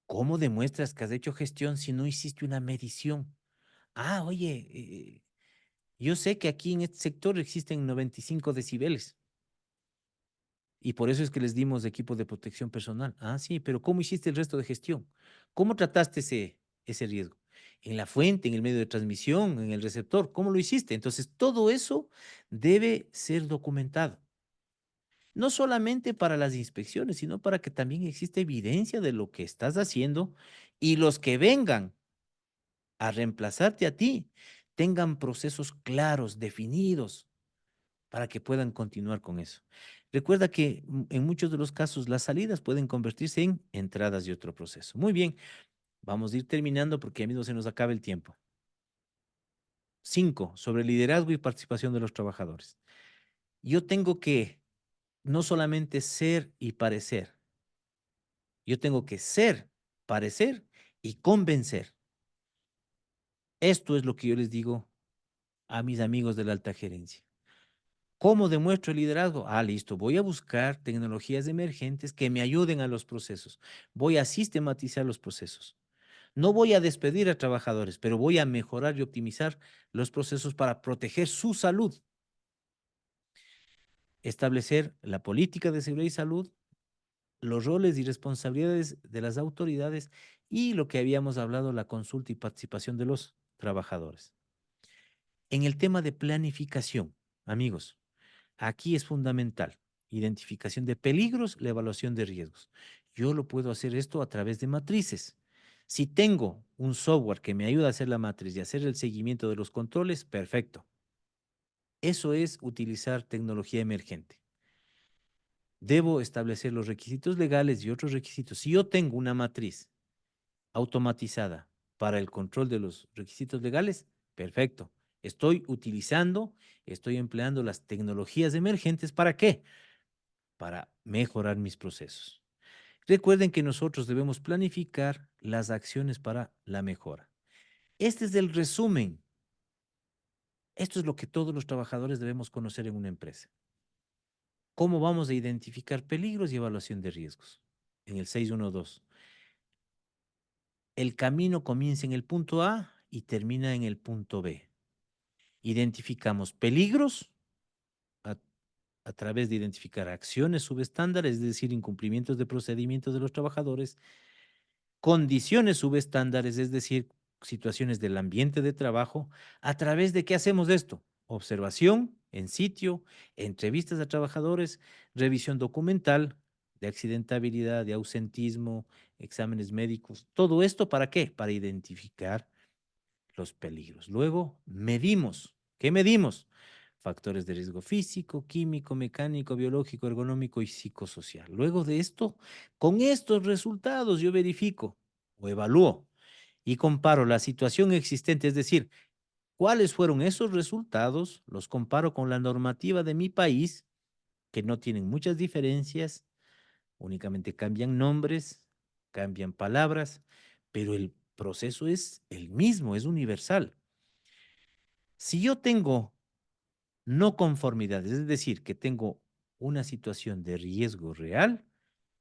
S1: ¿cómo demuestras que has hecho gestión si no hiciste una medición? Ah, oye, yo sé que aquí en este sector existen 95 decibeles y por eso es que les dimos equipo de protección personal. Ah, sí, pero ¿cómo hiciste el resto de gestión? ¿Cómo trataste ese riesgo? En la fuente, en el medio de transmisión, en el receptor, ¿cómo lo hiciste? Entonces, todo eso debe ser documentado. No solamente para las inspecciones, sino para que también exista evidencia de lo que estás haciendo y los que vengan a reemplazarte a ti tengan procesos claros, definidos, para que puedan continuar con eso. Recuerda que en muchos de los casos las salidas pueden convertirse en entradas de otro proceso. Muy bien, vamos a ir terminando porque a mí no se nos acaba el tiempo. 5, sobre liderazgo y participación de los trabajadores. Yo tengo que no solamente ser y parecer, yo tengo que ser, parecer y convencer. Esto es lo que yo les digo a mis amigos de la alta gerencia. ¿Cómo demuestro el liderazgo? Ah, listo. Voy a buscar tecnologías emergentes que me ayuden a los procesos. Voy a sistematizar los procesos. No voy a despedir a trabajadores, pero voy a mejorar y optimizar los procesos para proteger su salud. Establecer la política de seguridad y salud, los roles y responsabilidades de las autoridades y lo que habíamos hablado, la consulta y participación de los trabajadores. En el tema de planificación, amigos, aquí es fundamental. Identificación de peligros, la evaluación de riesgos. Yo lo puedo hacer esto a través de matrices. Si tengo un software que me ayuda a hacer la matriz y hacer el seguimiento de los controles, perfecto. Eso es utilizar tecnología emergente. Debo establecer los requisitos legales y otros requisitos. Si yo tengo una matriz automatizada para el control de los requisitos legales, perfecto. Estoy empleando las tecnologías emergentes. ¿Para qué? Para mejorar mis procesos. Recuerden que nosotros debemos planificar las acciones para la mejora. Este es el resumen. Esto es lo que todos los trabajadores debemos conocer en una empresa. ¿Cómo vamos a identificar peligros y evaluación de riesgos? En el 612. El camino comienza en el punto A y termina en el punto B. Identificamos peligros a, a través de identificar acciones subestándares, es decir, incumplimientos de procedimientos de los trabajadores, condiciones subestándares, es decir, situaciones del ambiente de trabajo. ¿A través de qué hacemos esto? Observación en sitio, entrevistas a trabajadores, revisión documental de accidentabilidad, de ausentismo, exámenes médicos. ¿Todo esto para qué? Para identificar los peligros. Luego, medimos. ¿Qué medimos? Factores de riesgo físico, químico, mecánico, biológico, ergonómico y psicosocial. Luego de esto, con estos resultados yo verifico o evalúo y comparo la situación existente, es decir, cuáles fueron esos resultados, los comparo con la normativa de mi país, que no tienen muchas diferencias, únicamente cambian nombres, cambian palabras, pero el proceso es el mismo, es universal. Si yo tengo no conformidades, es decir, que tengo una situación de riesgo real,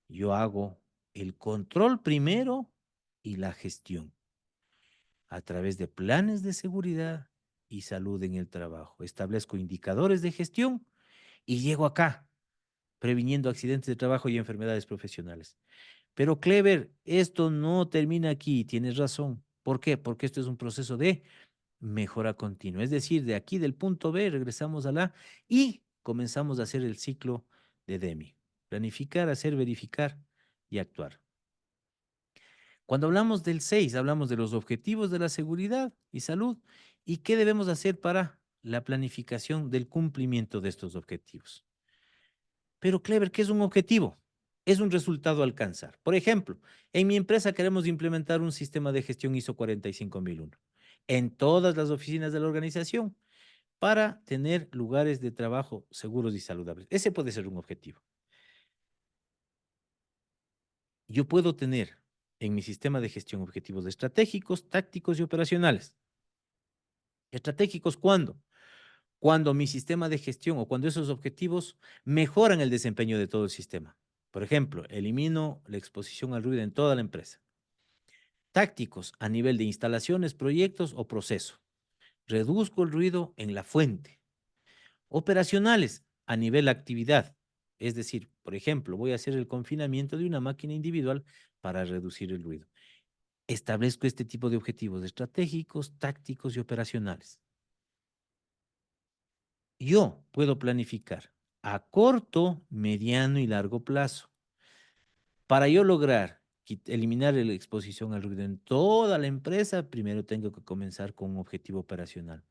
S1: yo hago el control primero y la gestión a través de planes de seguridad y salud en el trabajo. Establezco indicadores de gestión y llego acá, previniendo accidentes de trabajo y enfermedades profesionales. Pero Clever, esto no termina aquí, tienes razón. ¿Por qué? Porque esto es un proceso de mejora continua. Es decir, de aquí del punto B regresamos a la A y comenzamos a hacer el ciclo de DEMI. Planificar, hacer, verificar y actuar. Cuando hablamos del 6, hablamos de los objetivos de la seguridad y salud y qué debemos hacer para la planificación del cumplimiento de estos objetivos. Pero Clever, ¿qué es un objetivo? Es un resultado a alcanzar. Por ejemplo, en mi empresa queremos implementar un sistema de gestión ISO 45001 en todas las oficinas de la organización para tener lugares de trabajo seguros y saludables. Ese puede ser un objetivo. yo puedo tener en mi sistema de gestión objetivos estratégicos, tácticos y operacionales. ¿Estratégicos cuándo? Cuando mi sistema de gestión o cuando esos objetivos mejoran el desempeño de todo el sistema. Por ejemplo, elimino la exposición al ruido en toda la empresa. Tácticos a nivel de instalaciones, proyectos o proceso. Reduzco el ruido en la fuente. Operacionales a nivel actividad. Es decir, por ejemplo, voy a hacer el confinamiento de una máquina individual para reducir el ruido. Establezco este tipo de objetivos estratégicos, tácticos y operacionales. Yo puedo planificar a corto, mediano y largo plazo. Para yo lograr eliminar la exposición al ruido en toda la empresa, primero tengo que comenzar con un objetivo operacional.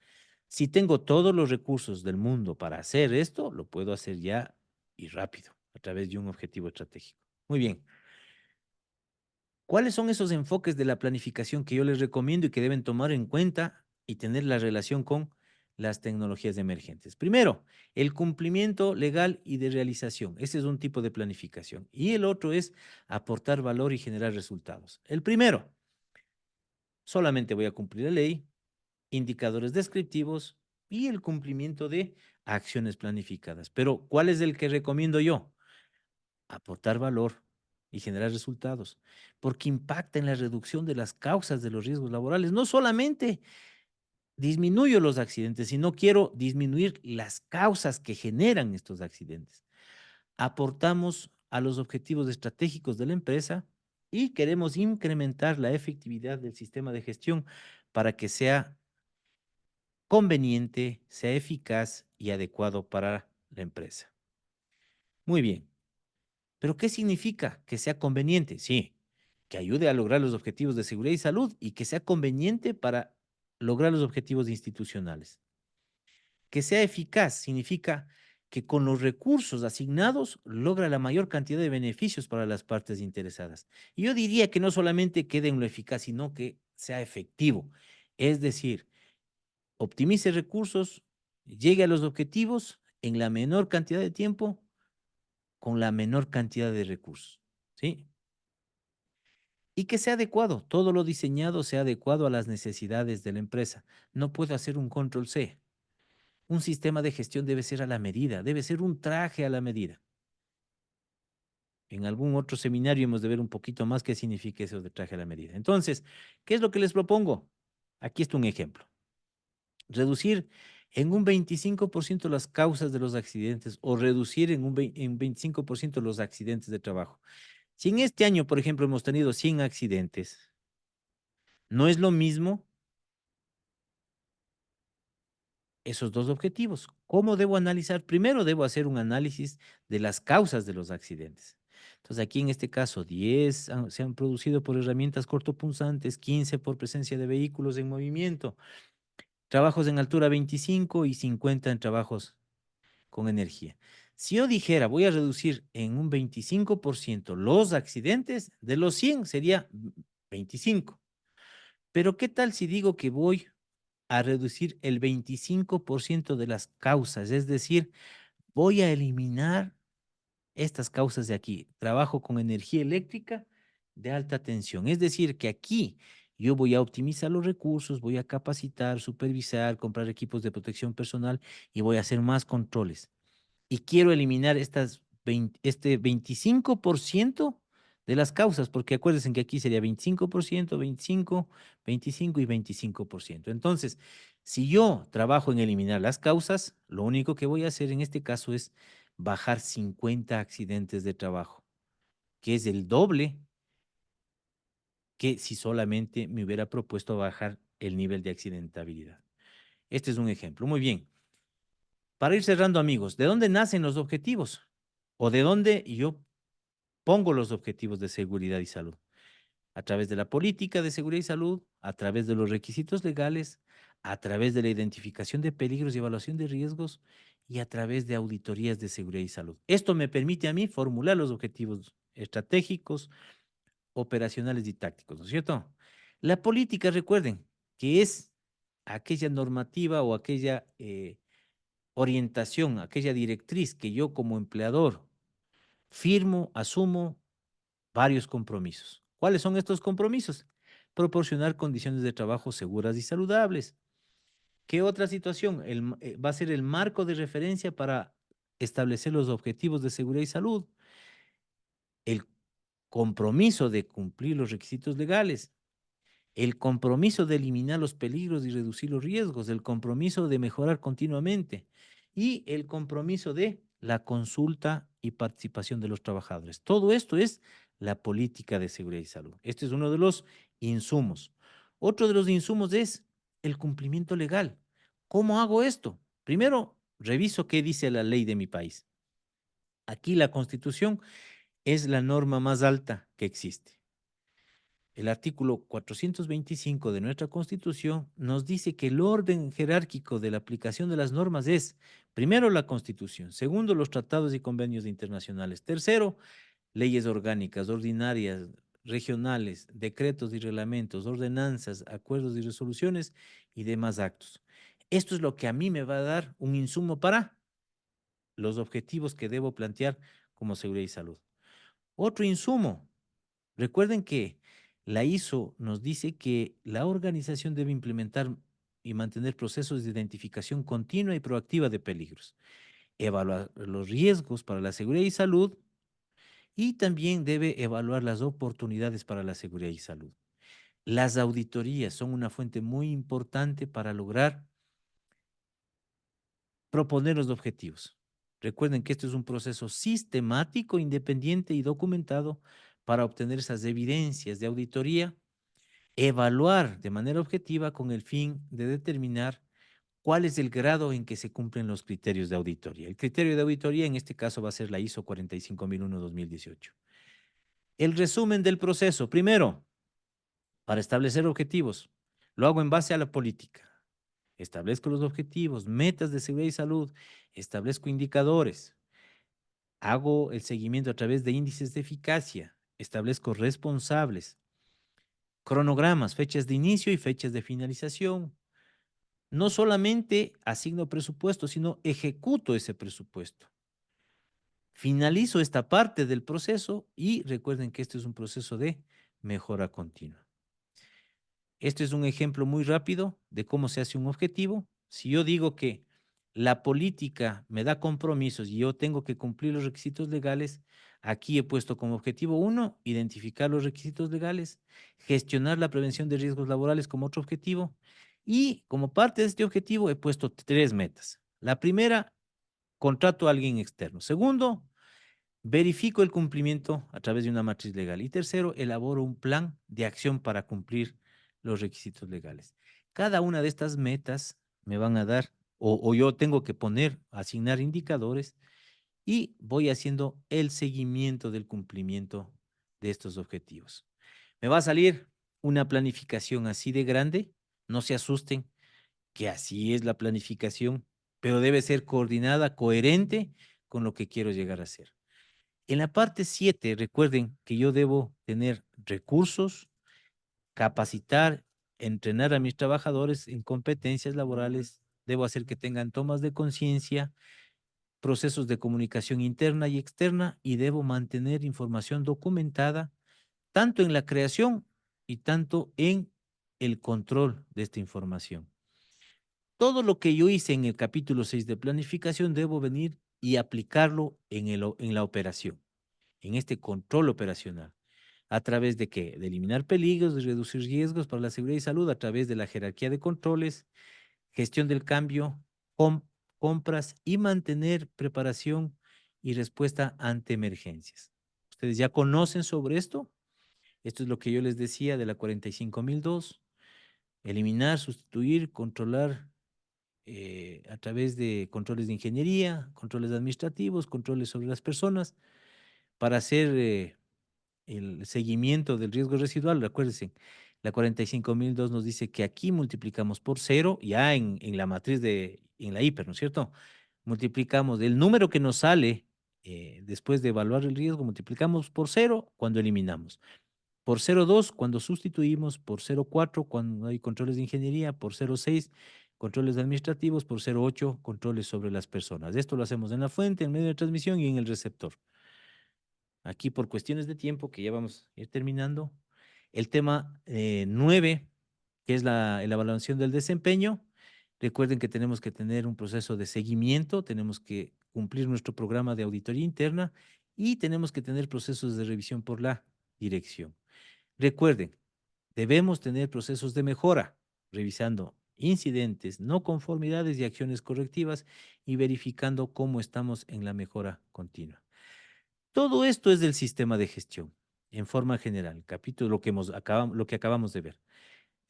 S1: Si tengo todos los recursos del mundo para hacer esto, lo puedo hacer ya y rápido, a través de un objetivo estratégico. Muy bien. ¿Cuáles son esos enfoques de la planificación que yo les recomiendo y que deben tomar en cuenta y tener la relación con las tecnologías emergentes? Primero, el cumplimiento legal y de realización. Ese es un tipo de planificación. Y el otro es aportar valor y generar resultados. El primero, solamente voy a cumplir la ley, indicadores descriptivos y el cumplimiento de acciones planificadas. Pero, ¿cuál es el que recomiendo yo? Aportar valor y generar resultados, porque impacta en la reducción de las causas de los riesgos laborales. No solamente disminuyo los accidentes, sino quiero disminuir las causas que generan estos accidentes. Aportamos a los objetivos estratégicos de la empresa y queremos incrementar la efectividad del sistema de gestión para que sea conveniente, sea eficaz y adecuado para la empresa. Muy bien. ¿Pero qué significa que sea conveniente? Sí, que ayude a lograr los objetivos de seguridad y salud y que sea conveniente para lograr los objetivos institucionales. Que sea eficaz significa que con los recursos asignados logra la mayor cantidad de beneficios para las partes interesadas. Y yo diría que no solamente quede en lo eficaz, sino que sea efectivo. Es decir, optimice recursos, llegue a los objetivos en la menor cantidad de tiempo con la menor cantidad de recursos. ¿Sí? Y que sea adecuado, todo lo diseñado sea adecuado a las necesidades de la empresa. No puedo hacer un control C. Un sistema de gestión debe ser a la medida, debe ser un traje a la medida. En algún otro seminario hemos de ver un poquito más qué significa eso de traje a la medida. Entonces, ¿qué es lo que les propongo? Aquí está un ejemplo. Reducir en un 25% las causas de los accidentes o reducir en 25% los accidentes de trabajo. Si en este año, por ejemplo, hemos tenido 100 accidentes, no es lo mismo esos dos objetivos. ¿Cómo debo analizar? Primero debo hacer un análisis de las causas de los accidentes. Entonces, aquí en este caso, 10 se han producido por herramientas cortopunzantes, 15 por presencia de vehículos en movimiento, trabajos en altura 25 y 50 en trabajos con energía. Si yo dijera, voy a reducir en un 25% los accidentes, de los 100 sería 25. Pero ¿qué tal si digo que voy a reducir el 25% de las causas? Es decir, voy a eliminar estas causas de aquí. Trabajo con energía eléctrica de alta tensión. Es decir, que aquí yo voy a optimizar los recursos, voy a capacitar, supervisar, comprar equipos de protección personal y voy a hacer más controles y quiero eliminar este 25% de las causas, porque acuérdense que aquí sería 25%, 25, 25 y 25%. Entonces, si yo trabajo en eliminar las causas, lo único que voy a hacer en este caso es bajar 50 accidentes de trabajo, que es el doble que si solamente me hubiera propuesto bajar el nivel de accidentabilidad. Este es un ejemplo. Muy bien. Para ir cerrando, amigos, ¿de dónde nacen los objetivos? ¿O de dónde yo pongo los objetivos de seguridad y salud? A través de la política de seguridad y salud, a través de los requisitos legales, a través de la identificación de peligros y evaluación de riesgos y a través de auditorías de seguridad y salud. Esto me permite a mí formular los objetivos estratégicos, operacionales y tácticos, ¿no es cierto? La política, recuerden, que es aquella normativa o aquella orientación, aquella directriz que yo como empleador firmo, asumo varios compromisos. ¿Cuáles son estos compromisos? Proporcionar condiciones de trabajo seguras y saludables. ¿Qué otra situación? Va a ser el marco de referencia para establecer los objetivos de seguridad y salud, el compromiso de cumplir los requisitos legales, el compromiso de eliminar los peligros y reducir los riesgos, el compromiso de mejorar continuamente y el compromiso de la consulta y participación de los trabajadores. Todo esto es la política de seguridad y salud. Este es uno de los insumos. Otro de los insumos es el cumplimiento legal. ¿Cómo hago esto? Primero, reviso qué dice la ley de mi país. Aquí la Constitución es la norma más alta que existe. El artículo 425 de nuestra Constitución nos dice que el orden jerárquico de la aplicación de las normas es, primero, la Constitución, segundo, los tratados y convenios internacionales, tercero, leyes orgánicas, ordinarias, regionales, decretos y reglamentos, ordenanzas, acuerdos y resoluciones y demás actos. Esto es lo que a mí me va a dar un insumo para los objetivos que debo plantear como seguridad y salud. Otro insumo. Recuerden que la ISO nos dice que la organización debe implementar y mantener procesos de identificación continua y proactiva de peligros, evaluar los riesgos para la seguridad y salud y también debe evaluar las oportunidades para la seguridad y salud. Las auditorías son una fuente muy importante para lograr proponer los objetivos. Recuerden que esto es un proceso sistemático, independiente y documentado para obtener esas evidencias de auditoría, evaluar de manera objetiva con el fin de determinar cuál es el grado en que se cumplen los criterios de auditoría. El criterio de auditoría en este caso va a ser la ISO 45001-2018. El resumen del proceso. Primero, para establecer objetivos, lo hago en base a la política. Establezco los objetivos, metas de seguridad y salud, establezco indicadores, hago el seguimiento a través de índices de eficacia, establezco responsables, cronogramas, fechas de inicio y fechas de finalización. No solamente asigno presupuesto, sino ejecuto ese presupuesto. Finalizo esta parte del proceso y recuerden que este es un proceso de mejora continua. Este es un ejemplo muy rápido de cómo se hace un objetivo. Si yo digo que la política me da compromisos y yo tengo que cumplir los requisitos legales, aquí he puesto como objetivo uno, identificar los requisitos legales, gestionar la prevención de riesgos laborales como otro objetivo y como parte de este objetivo he puesto tres metas. La primera, contrato a alguien externo. Segundo, verifico el cumplimiento a través de una matriz legal. Y tercero, elaboro un plan de acción para cumplir los requisitos legales. Cada una de estas metas me van a dar, o yo tengo que poner, asignar indicadores y voy haciendo el seguimiento del cumplimiento de estos objetivos. Me va a salir una planificación así de grande, no se asusten, que así es la planificación, pero debe ser coordinada, coherente con lo que quiero llegar a hacer. En la parte 7, recuerden que yo debo tener recursos, capacitar, entrenar a mis trabajadores en competencias laborales, debo hacer que tengan tomas de conciencia, procesos de comunicación interna y externa y debo mantener información documentada tanto en la creación y tanto en el control de esta información. Todo lo que yo hice en el capítulo 6 de planificación debo venir y aplicarlo en la operación, en este control operacional. ¿A través de qué? De eliminar peligros, de reducir riesgos para la seguridad y salud, a través de la jerarquía de controles, gestión del cambio, compras y mantener preparación y respuesta ante emergencias. ¿Ustedes ya conocen sobre esto? Esto es lo que yo les decía de la 45002. Eliminar, sustituir, controlar a través de controles de ingeniería, controles administrativos, controles sobre las personas, para hacer el seguimiento del riesgo residual. Recuérdense, la 45002 nos dice que aquí multiplicamos por cero, ya en la matriz en la hiper, ¿no es cierto? Multiplicamos el número que nos sale después de evaluar el riesgo, multiplicamos por cero cuando eliminamos, por 0,2 cuando sustituimos, por 0,4 cuando hay controles de ingeniería, por 0,6 controles administrativos, por 0,8 controles sobre las personas. Esto lo hacemos en la fuente, en medio de transmisión y en el receptor. aquí por cuestiones de tiempo, que ya vamos a ir terminando, el tema 9, que es la evaluación del desempeño. Recuerden que tenemos que tener un proceso de seguimiento, tenemos que cumplir nuestro programa de auditoría interna y tenemos que tener procesos de revisión por la dirección. Recuerden, debemos tener procesos de mejora, revisando incidentes, no conformidades y acciones correctivas y verificando cómo estamos en la mejora continua. Todo esto es del sistema de gestión, en forma general, capítulo lo que acabamos de ver.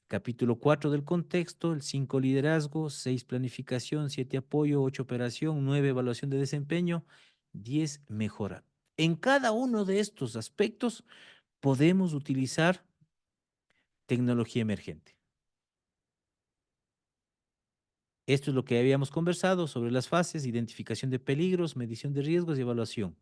S1: Capítulo 4 del contexto, el 5 liderazgo, 6 planificación, 7 apoyo, 8 operación, 9 evaluación de desempeño, 10 mejora. En cada uno de estos aspectos podemos utilizar tecnología emergente. Esto es lo que habíamos conversado sobre las fases, identificación de peligros, medición de riesgos y evaluación.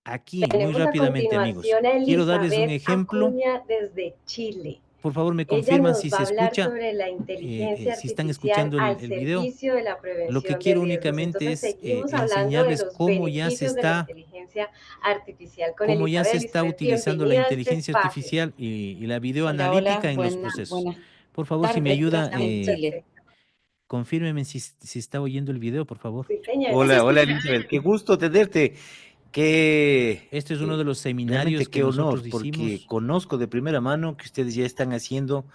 S1: Aquí, muy
S3: Tenemos a
S1: rápidamente, amigos,
S3: continuación a
S1: quiero darles un
S3: Elizabeth
S1: ejemplo.
S3: Acuña desde Chile.
S1: Por favor, me
S3: Ella
S1: confirman
S3: nos
S1: si
S3: va
S1: se
S3: a hablar
S1: escucha,
S3: sobre la inteligencia
S1: si están
S3: artificial
S1: escuchando
S3: al
S1: el video.
S3: servicio de la
S1: Lo que
S3: prevención de
S1: quiero
S3: riesgos.
S1: únicamente
S3: Entonces,
S1: es
S3: seguimos hablando de
S1: enseñarles
S3: los beneficios de la inteligencia artificial con
S1: cómo ya
S3: Elizabeth.
S1: se está
S3: Elizabeth,
S1: utilizando la
S3: bienvenida a este
S1: inteligencia
S3: espacio.
S1: artificial y la
S4: Hola, hola,
S1: videoanalítica en los procesos.
S4: buenas
S1: Por favor, si me
S4: tardes,
S1: ayuda,
S4: en Chile.
S3: Perfecto.
S1: confírmeme si está oyendo el video, por favor.
S3: Sí, señor.
S5: Hola, hola Elizabeth, qué gusto tenerte. Qué,
S1: Este es uno de los
S5: realmente
S1: seminarios que
S5: qué honor,
S1: nosotros
S5: porque
S1: hicimos.
S5: conozco de primera mano que ustedes ya están haciendo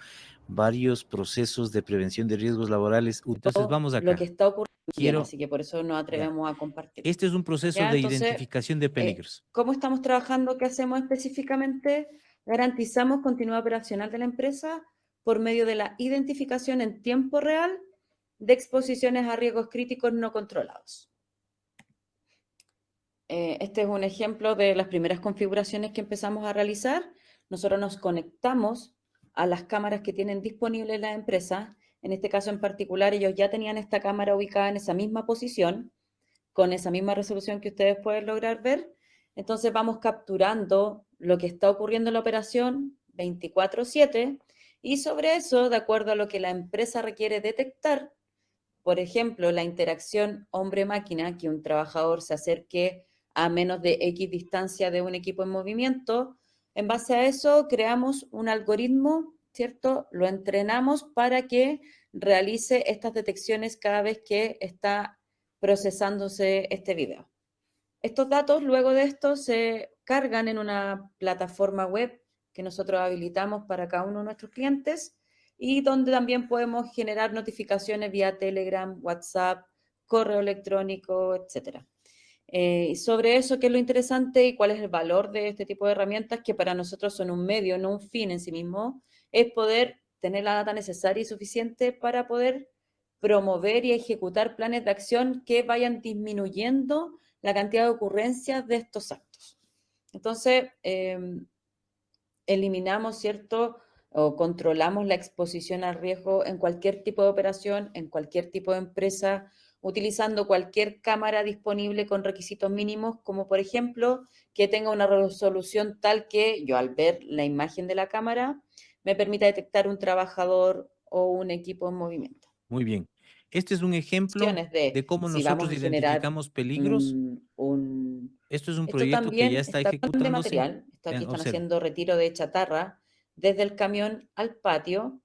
S5: varios procesos de prevención de riesgos laborales.
S1: Entonces, vamos
S4: Lo que
S1: acá.
S4: está ocurriendo bien,
S1: Quiero,
S4: así que por eso nos
S1: ya.
S4: atrevemos a compartir.
S1: Este es un proceso
S4: Ya,
S1: de
S4: entonces,
S1: identificación de peligros.
S4: ¿cómo estamos trabajando? ¿Qué hacemos específicamente? Garantizamos continuidad operacional de la empresa por medio de la identificación en tiempo real de exposiciones a riesgos críticos no controlados. Este es un ejemplo de las primeras configuraciones que empezamos a realizar. Nosotros nos conectamos a las cámaras que tienen disponibles las empresas. En este caso en particular, ellos ya tenían esta cámara ubicada en esa misma posición, con esa misma resolución que ustedes pueden lograr ver. Entonces vamos capturando lo que está ocurriendo en la operación 24/7 y sobre eso, de acuerdo a lo que la empresa requiere detectar, por ejemplo, la interacción hombre-máquina, que un trabajador se acerque a menos de X distancia de un equipo en movimiento, en base a eso creamos un algoritmo, ¿cierto? Lo entrenamos para que realice estas detecciones cada vez que está procesándose este video. Estos datos, luego de esto, se cargan en una plataforma web que nosotros habilitamos para cada uno de nuestros clientes y donde también podemos generar notificaciones vía Telegram, WhatsApp, correo electrónico, etc. Y sobre eso, ¿qué es lo interesante y cuál es el valor de este tipo de herramientas? Que para nosotros son un medio, no un fin en sí mismo, es poder tener la data necesaria y suficiente para poder promover y ejecutar planes de acción que vayan disminuyendo la cantidad de ocurrencias de estos actos. Entonces, eliminamos, ¿cierto? O controlamos la exposición al riesgo en cualquier tipo de operación, en cualquier tipo de empresa, utilizando cualquier cámara disponible con requisitos mínimos, como por ejemplo que tenga una resolución tal que yo al ver la imagen de la cámara me permita detectar un trabajador o un equipo en movimiento.
S1: Muy bien. Este es un ejemplo
S4: De
S1: de cómo
S4: si vamos
S1: nosotros
S4: a generar
S1: identificamos peligros.
S4: un...
S1: Esto es un
S4: Esto
S1: proyecto que ya
S4: también
S1: está
S4: está de
S1: ejecutándose.
S4: material. Esto aquí están
S1: Observen.
S4: haciendo retiro de chatarra desde el camión al patio.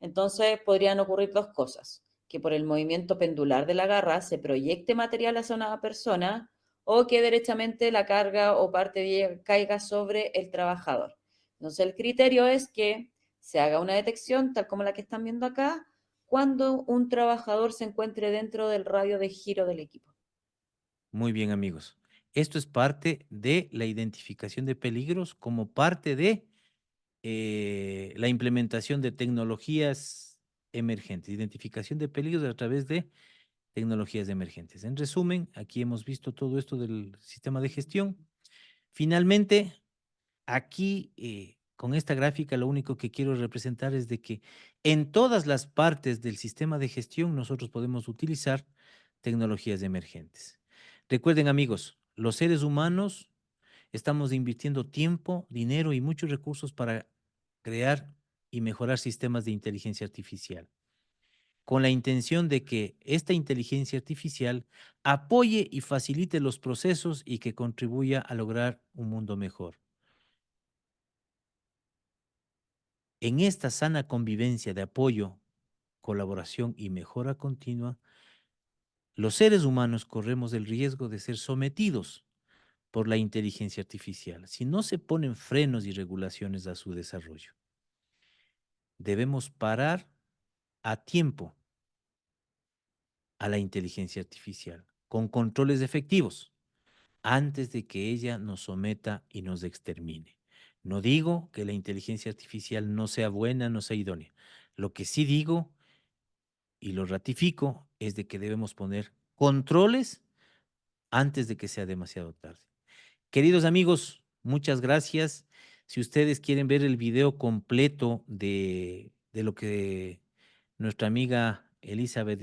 S4: Entonces podrían ocurrir dos cosas. Que por el movimiento pendular de la garra se proyecte material hacia una persona o que derechamente la carga o parte caiga sobre el trabajador. Entonces el criterio es que se haga una detección, tal como la que están viendo acá, cuando un trabajador se encuentre dentro del radio de giro del equipo.
S1: Muy bien, amigos. Esto es parte de la identificación de peligros como parte de la implementación de tecnologías emergentes, identificación de peligros a través de tecnologías emergentes. En resumen, aquí hemos visto todo esto del sistema de gestión. Finalmente, aquí con esta gráfica lo único que quiero representar es de que en todas las partes del sistema de gestión nosotros podemos utilizar tecnologías emergentes. Recuerden, amigos, los seres humanos estamos invirtiendo tiempo, dinero y muchos recursos para crear y mejorar sistemas de inteligencia artificial. con la intención de que esta inteligencia artificial apoye y facilite los procesos y que contribuya a lograr un mundo mejor. En esta sana convivencia de apoyo, colaboración y mejora continua, los seres humanos corremos el riesgo de ser sometidos por la inteligencia artificial si no se ponen frenos y regulaciones a su desarrollo. Debemos parar a tiempo a la inteligencia artificial con controles efectivos antes de que ella nos someta y nos extermine. No digo que la inteligencia artificial no sea buena, no sea idónea. Lo que sí digo, y lo ratifico, es de que debemos poner controles antes de que sea demasiado tarde. Queridos amigos, muchas gracias. Si ustedes quieren ver el video completo de lo que nuestra amiga Elizabeth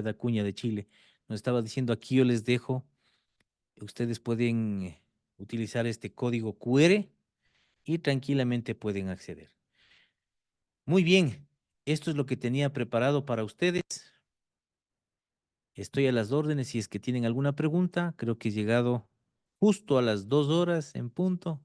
S1: Acuña de Chile, nos estaba diciendo aquí, yo les dejo. Ustedes pueden utilizar este código QR y tranquilamente pueden acceder. Muy bien, esto es lo que tenía preparado para ustedes. Estoy a las órdenes si es que tienen alguna pregunta. Creo que he llegado justo a las 2 horas en punto.